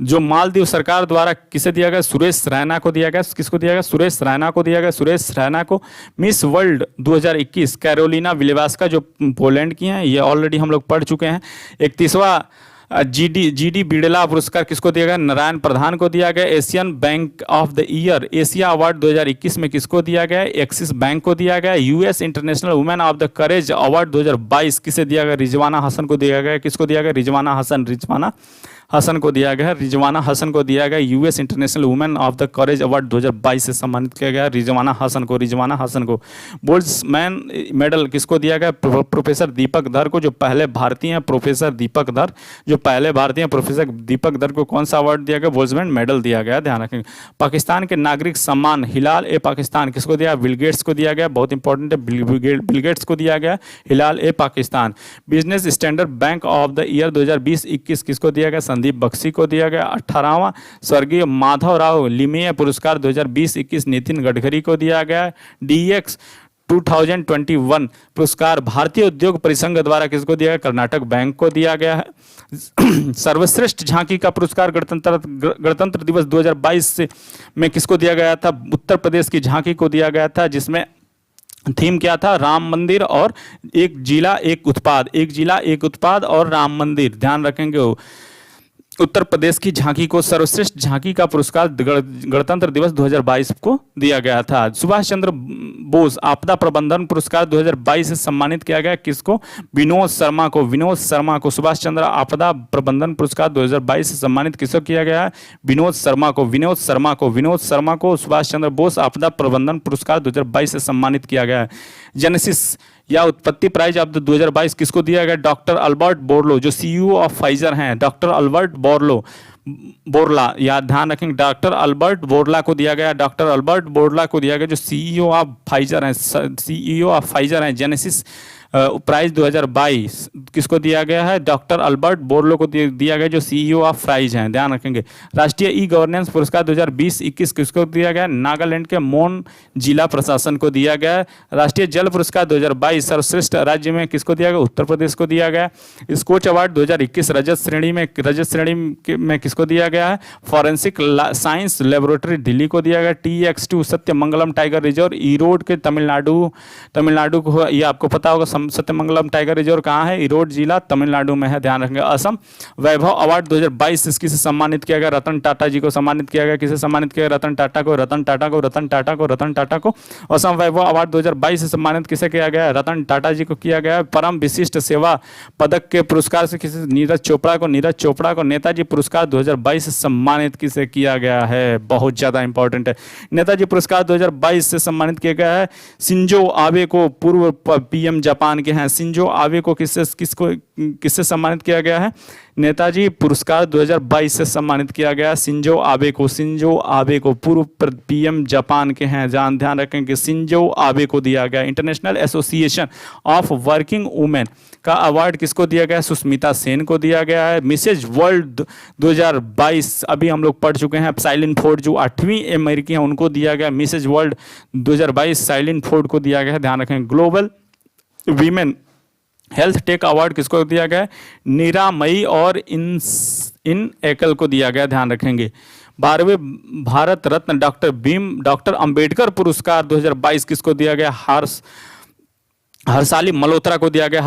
जो मालदीव सरकार द्वारा किसे दिया गया? सुरेश रैना को दिया गया। किसको दिया गया? सुरेश रैना को दिया गया। सुरेश रैना को। मिस वर्ल्ड 2021 कैरोलिना विलेवास्का जो पोलैंड की हैं, ये ऑलरेडी हम लोग पढ़ चुके हैं। 31वां जीडी बिड़ला पुरस्कार किसको दिया गया? नारायण प्रधान को दिया गया। Asian bank of the year Asia award 2021 में किसको दिया गया? एक्सिस बैंक को दिया गया। US international women of the courage award 2022 किसे दिया गया? रिजवाना हसन को दिया गया। किसको दिया गया? रिजवाना हसन को दिया गया। रिजवाना हसन को दिया गया। US international women of the courage award 2022 से सम्मानित किया गया रिजवाना हसन को। बोल्ट्जमैन मेडल किसको दिया गया? प्रोफेसर दीपक धर को, जो पहले भारतीय हैं प्रोफेसर दीपक धर को कौन सा अवार्ड दिया गया? बोल्ट्जमैन मेडल दिया गया, ध्यान रखेंगे। पाकिस्तान के नागरिक सम्मान हिलाल ए पाकिस्तान किसको दिया? बिल गेट्स को दिया गया, बहुत इंपॉर्टेंट है, बिल गेट्स को दिया गया Hilal e Pakistan. Business Standard bank of the year 2020-21 किसको दिया गया? संदीप बख्शी को दिया गया। 18वां स्वर्गीय माधवराव लिमेय पुरस्कार 2020-21 नितिन गडकरी को दिया गया। DX 2021 पुरस्कार भारतीय उद्योग परिसंघ द्वारा किसको दिया गया? कर्नाटक बैंक को दिया गया है। सर्वश्रेष्ठ झांकी का पुरस्कार गणतंत्र दिवस 2022 में किसको दिया गया था? उत्तर प्रदेश की झांकी को दिया गया था, जिसमें थीम क्या था? राम मंदिर और एक जिला एक उत्पाद और राम मंदिर, ध्यान रखेंगे। उत्तर प्रदेश की झांकी को सर्वश्रेष्ठ झांकी का पुरस्कार गणतंत्र दिवस 2022 को दिया गया था। सुभाष चंद्र बोस आपदा प्रबंधन पुरस्कार 2022 से सम्मानित किया गया। किसको? विनोद शर्मा को। सुभाष चंद्र आपदा प्रबंधन पुरस्कार 2022 से सम्मानित किसको किया गया है? विनोद शर्मा को सुभाष चंद्र बोस आपदा प्रबंधन पुरस्कार 2022 से सम्मानित किया गया है। जेनेसिस या उत्पत्ति प्राइज ऑफ 2022 किसको दिया गया? डॉक्टर अल्बर्ट बोरलो जो CEO ऑफ फाइजर हैं, डॉक्टर अल्बर्ट बोरला, या ध्यान रखेंगे, डॉक्टर अल्बर्ट बोरला को दिया गया। जो CEO ऑफ फाइजर हैं, जेनेसिस प्राइज 2022 किसको दिया गया है? डॉक्टर अल्बर्ट बोरलो को दिया गया, जो CEO ऑफ प्राइज हैं, ध्यान रखेंगे। राष्ट्रीय ई गवर्नेंस पुरस्कार 2020-21 किसको दिया गया? नागालैंड के मोन जिला प्रशासन को दिया गया। राष्ट्रीय जल पुरस्कार 2022 सर्वश्रेष्ठ राज्य में किसको दिया गया? उत्तर प्रदेश को दिया गया। स्कोच अवार्ड 2021 रजत श्रेणी में किसको दिया गया है? फॉरेंसिक साइंस लेबोरेटरी दिल्ली को दिया गया। TX2 Sathyamangalam tiger reserve Erode के तमिलनाडु को, ये आपको पता होगा सत्यमंगलम टाइगर रिजर्व कहाँ है? ईरोड जिला तमिलनाडु में है, ध्यान रखेंगे। असम वैभव अवार्ड 2022 किसे सम्मानित किया गया? रतन टाटा जी को सम्मानित किया गया। किसे सम्मानित किया गया? रतन टाटा को। असम वैभव अवार्ड 2022 से सम्मानित किसे किया गया? रतन टाटा जी को किया गया। परम विशिष्ट सेवा पदक के पुरस्कार से किसे? नीरज चोपड़ा को। नेताजी पुरस्कार 2022 से सम्मानित किसे किया गया है? बहुत ज्यादा इंपॉर्टेंट है। नेताजी पुरस्कार 2022 से सम्मानित किया गया है शिंजो आबे को, पूर्व PM जापान के हैं। शिंजो आबे को किससे सम्मानित किया गया है? नेताजी पुरस्कार 2022 से सम्मानित किया गया शिंजो आबे को, पूर्व PM जापान के हैं, ध्यान रखेंगे। शिंजो आबे को दिया गया। International association of working women का अवार्ड किसको दिया गया? सुष्मिता सेन को दिया गया है। मिसेज वर्ल्ड 2022 अभी हम लोग पढ़ चुके हैं। साइलिन फोर्ड जो 8वीं अमेरिकी हैं, उनको दिया गया। मिसेज वर्ल्ड 2022 साइलिन फोर्ड को दिया गया है, ध्यान रखेंगे। Global women health take award किसको दिया गया? नीरा मई और इन एकल को दिया गया, ध्यान रखेंगे। 12वें भारत रत्न डॉक्टर अंबेडकर पुरस्कार 2022 किसको दिया गया? हर्षाली मल्होत्रा को दिया गया,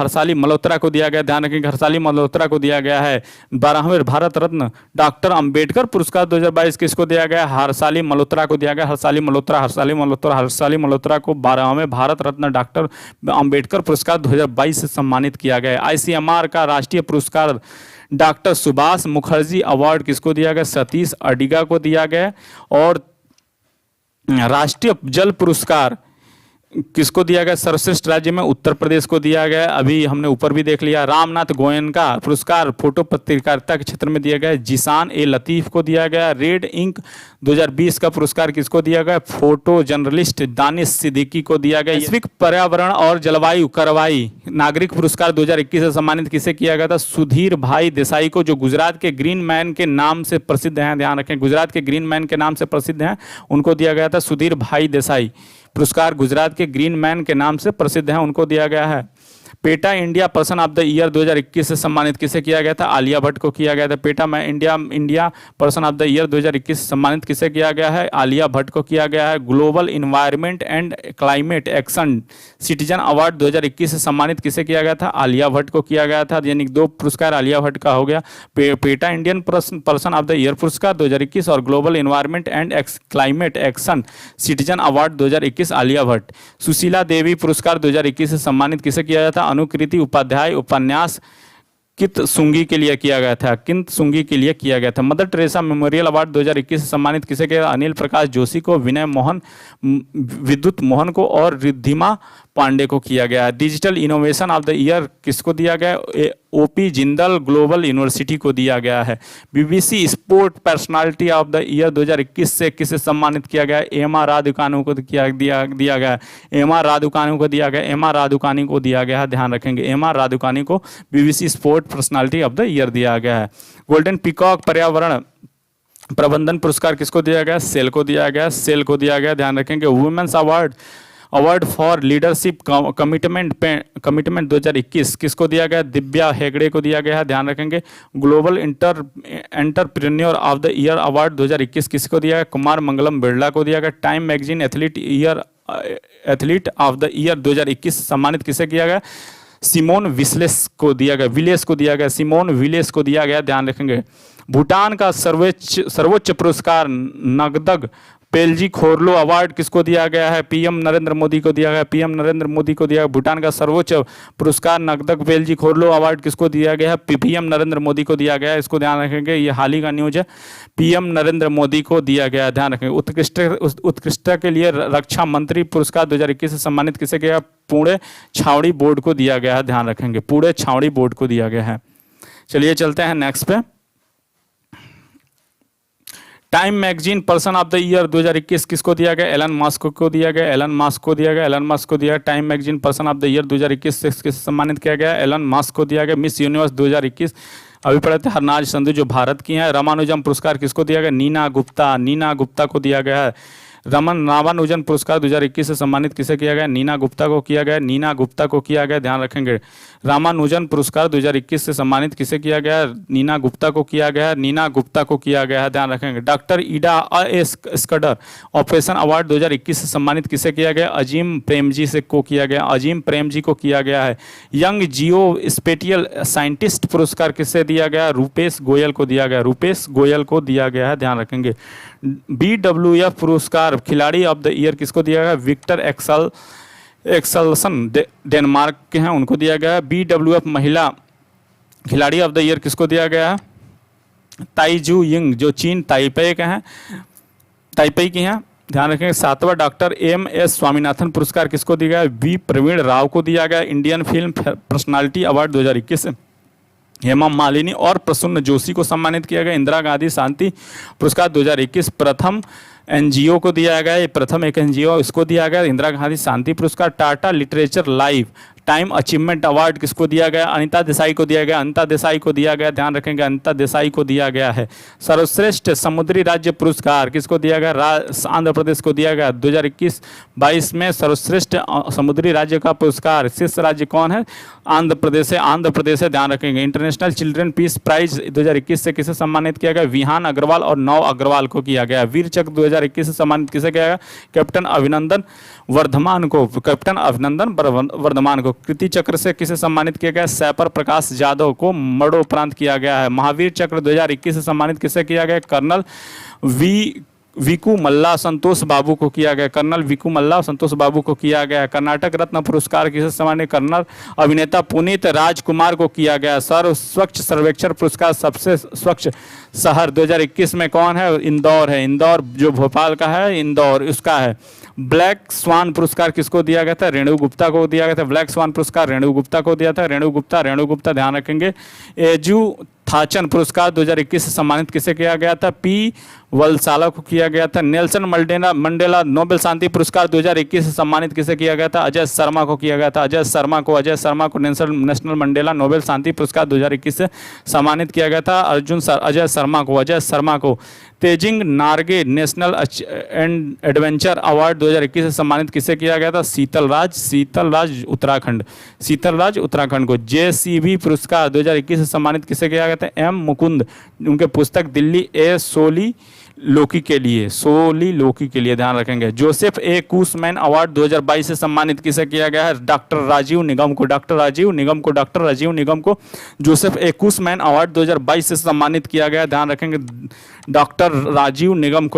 ध्यान रखेंगे। हर्षाली मल्होत्रा को दिया गया है। 12वें भारत रत्न डॉक्टर अंबेडकर पुरस्कार 2022 किसको दिया गया? हर्षाली मल्होत्रा को दिया गया। हर्षाली मल्होत्रा को 12वें भारत रत्न डॉक्टर अंबेडकर पुरस्कार 2022 से सम्मानित किया गया। ICMR का राष्ट्रीय पुरस्कार डॉक्टर सुभाष मुखर्जी अवार्ड किसको दिया गया? सतीश अडिगा को दिया गया। और राष्ट्रीय जल पुरस्कार किसको दिया गया सर्वश्रेष्ठ राज्य में? उत्तर प्रदेश को दिया गया। अभी हमने ऊपर भी देख लिया। रामनाथ गोयनका पुरस्कार फोटो पत्रकारिता के क्षेत्र में दिया गया। जिसान ए लतीफ़ को दिया गया। रेड इंक 2020 का पुरस्कार किसको दिया गया? फोटो जर्नलिस्ट दानिश सिद्दीकी को दिया गया। वैश्विक पर्यावरण और जलवायु कार्रवाई नागरिक पुरस्कार 2021 से सम्मानित किसे किया गया था? सुधीर भाई देसाई को, जो गुजरात के ग्रीन मैन के नाम से प्रसिद्ध हैं। ध्यान रखें, गुजरात के ग्रीन मैन के नाम से प्रसिद्ध हैं, उनको दिया गया था। सुधीर भाई देसाई पुरस्कार गुजरात के ग्रीन मैन के नाम से प्रसिद्ध हैं, उनको दिया गया है। PETA India person of the year 2021 से सम्मानित किसे किया गया था? आलिया भट्ट को किया गया था। पेटा में India person of the year 2021 से सम्मानित किसे किया गया है? आलिया भट्ट को किया गया है। Global environment and climate action citizen award 2021 से सम्मानित किसे किया गया था? आलिया भट्ट को किया गया था। यानी 2 पुरस्कार आलिया भट्ट का हो गया। PETA Indian person of the year पुरस्कार 2021 और global environment and climate action citizen award 2021 Alia Bhatt. Sushila Devi पुरस्कार 2021 से सम्मानित किसे किया गया था? अनुकृति उपाध्याय उपन्यास कित सुंगी के लिए किया गया था। किंत सुंगी के लिए किया गया था। मदर टेरेसा मेमोरियल अवार्ड 2021 से सम्मानित किसे किया? अनिल प्रकाश जोशी को, विनय मोहन, विद्युत मोहन को और रिद्धिमा पांडे को किया गया। Digital innovation of the year किसको दिया गया? ओपी जिंदल ग्लोबल यूनिवर्सिटी को दिया गया है। BBC sport personality of the year 2021 से किसे सम्मानित किया गया? एमा रादुकानु को दिया गया। एमा रादुकानु को दिया गया। एमा रादुकानी को दिया गया है। ध्यान रखेंगे, एमा रादुकानी को BBC sport personality of the year दिया गया है। गोल्डन पीकॉक पर्यावरण प्रबंधन पुरस्कार किसको दिया गया? सेल को दिया गया। सेल को दिया गया। ध्यान रखेंगे। Women's award for leadership commitment 2021 किसको दिया गया? दिव्या हेगड़े को दिया गया है। ध्यान रखेंगे। Global entrepreneur of the year award 2021 किसको दिया गया? कुमार मंगलम बिरला को दिया गया। Time magazine athlete of the year 2021 सम्मानित किसे किया गया? सिमोन विलेस को दिया गया। सिमोन विलेस को दिया गया। ध्यान रखेंगे। भूटान का सर्वोच्च पुरस्कार नगदग पेलजी खोरलो अवार्ड किसको दिया गया है? पीएम नरेंद्र मोदी को दिया गया। पीएम नरेंद्र मोदी को दिया गया। भूटान का सर्वोच्च पुरस्कार नगदग पेलजी खोरलो अवार्ड किसको दिया गया है? पीएम नरेंद्र मोदी को दिया गया है। इसको ध्यान रखेंगे, ये हाल ही का न्यूज है। पीएम नरेंद्र मोदी को दिया गया है। ध्यान रखेंगे। उत्कृष्टता के लिए रक्षा मंत्री पुरस्कार 2021 से सम्मानित किसे गया? पुणे छावड़ी बोर्ड को दिया गया है। ध्यान रखेंगे, पुणे छावड़ी बोर्ड को दिया गया है। चलिए चलते हैं नेक्स्ट पे। Time magazine person of the year 2021 किसको दिया गया? एलन मस्क को दिया गया। एलन मस्क को दिया गया। Time magazine person of the year 2021 से किससे सम्मानित किया गया? एलन मस्क को दिया गया। मिस यूनिवर्स 2021 अभी पढ़े थे हरनाज संधू जो भारत की हैं। रामानुजम पुरस्कार किसको दिया गया? नीना गुप्ता को दिया गया है। रामानुजन पुरस्कार 2021 से सम्मानित किसे किया गया? नीना गुप्ता को किया गया। ध्यान रखेंगे। रामानुजन पुरस्कार 2021 से सम्मानित किसे किया गया? नीना गुप्ता को किया गया। ध्यान रखेंगे। डॉक्टर ईडा स्कडर ऑपरेशन अवार्ड 2021 से सम्मानित किसे किया गया? अजीम प्रेमजी को किया गया है। यंग जियो स्पेटियल साइंटिस्ट पुरस्कार किसे दिया गया? रूपेश गोयल को दिया गया है। ध्यान रखेंगे। BWF पुरस्कार खिलाड़ी ऑफ द ईयर किसको दिया गया? विक्टर एक्सलसन डेनमार्क के हैं, उनको दिया गया है। BWF महिला खिलाड़ी ऑफ द ईयर किसको दिया गया है? ताइजू यिंग जो चीन ताइपे की हैं। ध्यान रखेंगे। 7वां डॉक्टर MS स्वामीनाथन पुरस्कार किसको दिया गया? V प्रवीण राव को दिया गया। Indian film personality award 2021 Hema Malini और प्रसन्न जोशी को सम्मानित किया गया। इंदिरा गांधी शांति पुरस्कार 2021 प्रथम NGO को दिया गया। प्रथम एक NGO इसको दिया गया इंदिरा गांधी शांति पुरस्कार। Tata literature life time achievement award किसको दिया गया? अनिता देसाई को दिया गया। ध्यान रखेंगे, अनिता देसाई को दिया गया है। सर्वश्रेष्ठ समुद्री राज्य पुरस्कार किसको दिया गया? आंध्र प्रदेश को दिया गया। 2021-22 में सर्वश्रेष्ठ समुद्री राज्य का पुरस्कार शीर्ष राज्य कौन है? आंध्र प्रदेश है। ध्यान रखेंगे। इंटरनेशनल चिल्ड्रन पीस प्राइज 2021 से किसे सम्मानित किया गया? विहान अग्रवाल और नव अग्रवाल को किया गया। वीर चक्र 2021 से सम्मानित किसे किया गया? कैप्टन अभिनंदन वर्धमान को। कृति चक्र से किसे सम्मानित किया गया? सैपर प्रकाश यादव को मरणोपरांत किया गया है। महावीर चक्र 2021 से सम्मानित किसे किया गया? कर्नल विकू मल्ला संतोष बाबू को किया गया। कर्नाटक रत्न पुरस्कार किसे सम्मानित? कर्नल अभिनेता पुनीत राजकुमार को किया गया। सर्व स्वच्छ सर्वेक्षण पुरस्कार सबसे स्वच्छ शहर 2021 में कौन है? इंदौर है। इंदौर जो भोपाल का है, इंदौर उसका है। ब्लैक स्वान पुरस्कार किसको दिया गया था? रेणु गुप्ता को दिया गया था। ब्लैक स्वान पुरस्कार रेणु गुप्ता को दिया था। रेणु गुप्ता ध्यान रखेंगे। एजू थाचन पुरस्कार 2021 से सम्मानित किसे किया गया था? पी वलसाला को किया गया था। नेल्सन मंडेला नोबेल शांति पुरस्कार 2021 से सम्मानित किसे किया गया था? अजय शर्मा को किया गया था। अजय शर्मा को नेशनल मंडेला नोबेल शांति पुरस्कार 2021 से सम्मानित किया गया था। अजय शर्मा को Tenzing Norgay national and adventure award 2021 से सम्मानित किसे किया गया था? शीतलराज उत्तराखंड को। JCB पुरस्कार 2021 से सम्मानित किसे किया गया था? M मुकुंद, उनके पुस्तक दिल्ली ए सोली लोकी के लिए ध्यान रखेंगे। जोसेफ ए कूसमैन अवार्ड 2022 से सम्मानित किसे किया गया है? डॉक्टर राजीव निगम को जोसेफ ए कूसमैन अवार्ड 2022 से सम्मानित किया गया। ध्यान रखेंगे डॉक्टर राजीव निगम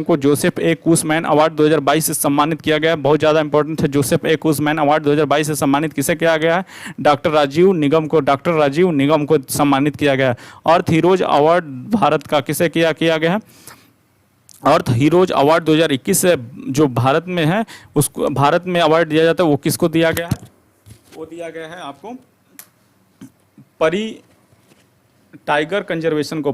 को जोसेफ ए कूसमैन अवार्ड 2022 से सम्मानित किया गया। बहुत ज़्यादा इंपॉर्टेंट है। जोसेफ ए कूसमैन अवार्ड 2022 से सम्मानित किसे किया गया है? डॉक्टर राजीव निगम को सम्मानित किया गया। अर्थ हीरोज अवार्ड भारत का किसे किया गया है? अर्थ हीरोज अवार्ड 2021 से जो भारत में है, उसको भारत में अवार्ड दिया जाता है, वो किसको दिया गया है? वो दिया गया है आपको टाइगर कंजर्वेशन को,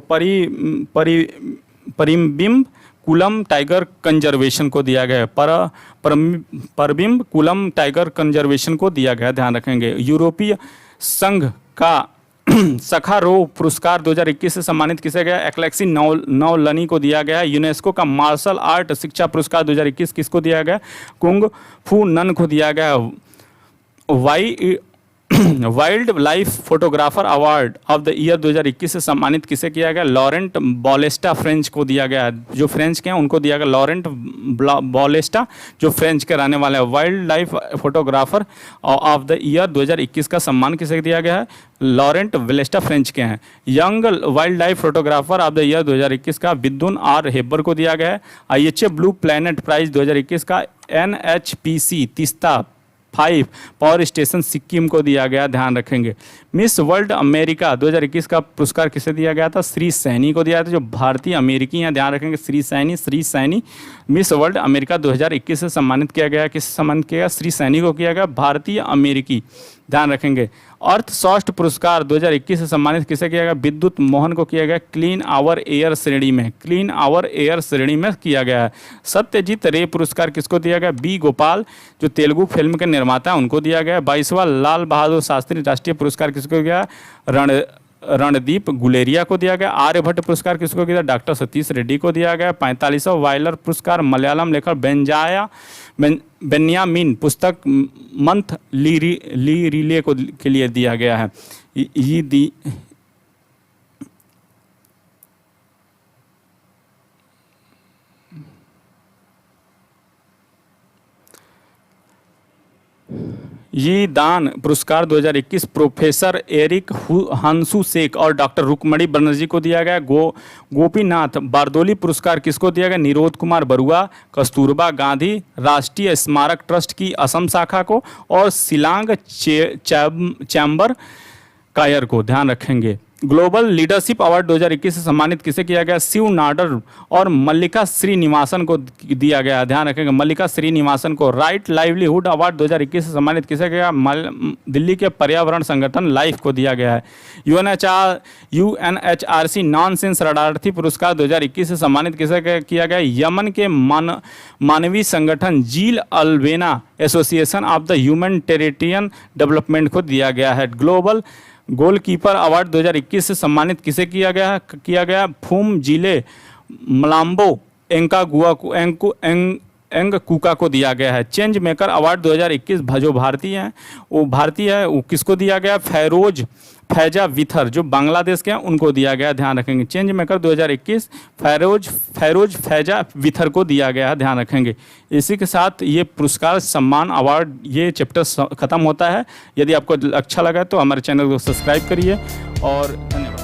परिबिम्ब कुलम टाइगर कंजर्वेशन को दिया गया है। परबिम्ब कुलम टाइगर कंजर्वेशन को दिया गया। ध्यान रखेंगे। यूरोपीय संघ का सखारोव पुरस्कार 2021 से सम्मानित किसे गया? एक्लेक्सी नौलनी को दिया गया। यूनेस्को का मार्शल आर्ट शिक्षा पुरस्कार 2021 किसको दिया गया? कुंग फू नन को दिया गया। Wild life photographer award of the year 2021 से सम्मानित किसे किया गया? लॉरेंट बॉलेस्टा फ्रेंच को दिया गया। जो फ्रेंच के हैं उनको दिया गया। लॉरेंट बॉलेस्टा जो फ्रेंच के रहने वाले हैं। Wild life photographer of the year 2021 का सम्मान किसे दिया गया है? लॉरेंट बॉलेस्टा फ्रेंच के हैं। Young wild life photographer of the year 2021 का विद्युन आर हेबर को दिया गया है। IHA ब्लू प्लैनेट प्राइज 2021 का NHPC Teesta 5 power station Sikkim को दिया गया। ध्यान रखेंगे। मिस वर्ल्ड अमेरिका 2021 का पुरस्कार किसे दिया गया था? श्री सैनी को दिया था, जो भारतीय अमेरिकी हैं। ध्यान रखेंगे। Shri Saini miss world America 2021 से सम्मानित किया गया। किससे सम्मानित किया गया? श्री सैनी को किया गया, भारतीय अमेरिकी। ध्यान रखेंगे। अर्थशास्त्र पुरस्कार 2021 से सम्मानित किसे किया गया? विद्युत मोहन को किया गया। क्लीन आवर एयर श्रेणी में किया गया है। सत्यजीत रे पुरस्कार किसको दिया गया? B गोपाल, जो तेलुगु फिल्म के निर्माता हैं, उनको दिया गया। 22वां लाल बहादुर शास्त्री राष्ट्रीय पुरस्कार किसको गया? रणदीप गुलेरिया को दिया गया। आर्यभट्ट पुरस्कार किसको दिया? डॉक्टर सतीश रेड्डी को दिया गया। 45वां वायलर पुरस्कार मलयालम लेखक बेन्यामिन पुस्तक मंथ लीरिले को के लिए दिया गया है। ये दान पुरस्कार 2021 प्रोफेसर एरिक हंसू शेख और डॉक्टर रुकमणी बनर्जी को दिया गया। गोपीनाथ बारदोली पुरस्कार किसको दिया गया? निरोध कुमार बरुआ, कस्तूरबा गांधी राष्ट्रीय स्मारक ट्रस्ट की असम शाखा को और शिलांग चैम्बर कायर को। ध्यान रखेंगे। ग्लोबल लीडरशिप अवार्ड 2021 से सम्मानित किसे किया गया? शिव नाडर और मल्लिका श्रीनिवासन को दिया गया। ध्यान रखेंगे। मल्लिका श्रीनिवासन को। राइट लाइवलीहुड अवार्ड 2021 से सम्मानित किसे गया? दिल्ली के पर्यावरण संगठन लाइफ को दिया गया है। UNHRC नॉनसेंस शरणार्थी पुरस्कार 2021 से सम्मानित किसे किया गया? यमन के मानवीय संगठन जील अल्वेना association of the humanitarian development को दिया गया है। ग्लोबल गोलकीपर अवार्ड 2021 से सम्मानित किसे किया गया? फूम जिले मलाम्बो एंगकुका को दिया गया है। चेंज मेकर अवार्ड 2021 जो भारतीय है वो किसको दिया गया? फैजा विथर, जो बांग्लादेश के हैं, उनको दिया गया। ध्यान रखेंगे। चेंज मेकर 2021 फैरोज फैजा विथर को दिया गया है। ध्यान रखेंगे। इसी के साथ ये पुरस्कार सम्मान अवार्ड ये चैप्टर ख़त्म होता है। यदि आपको अच्छा लगा तो हमारे चैनल को सब्सक्राइब करिए और धन्यवाद।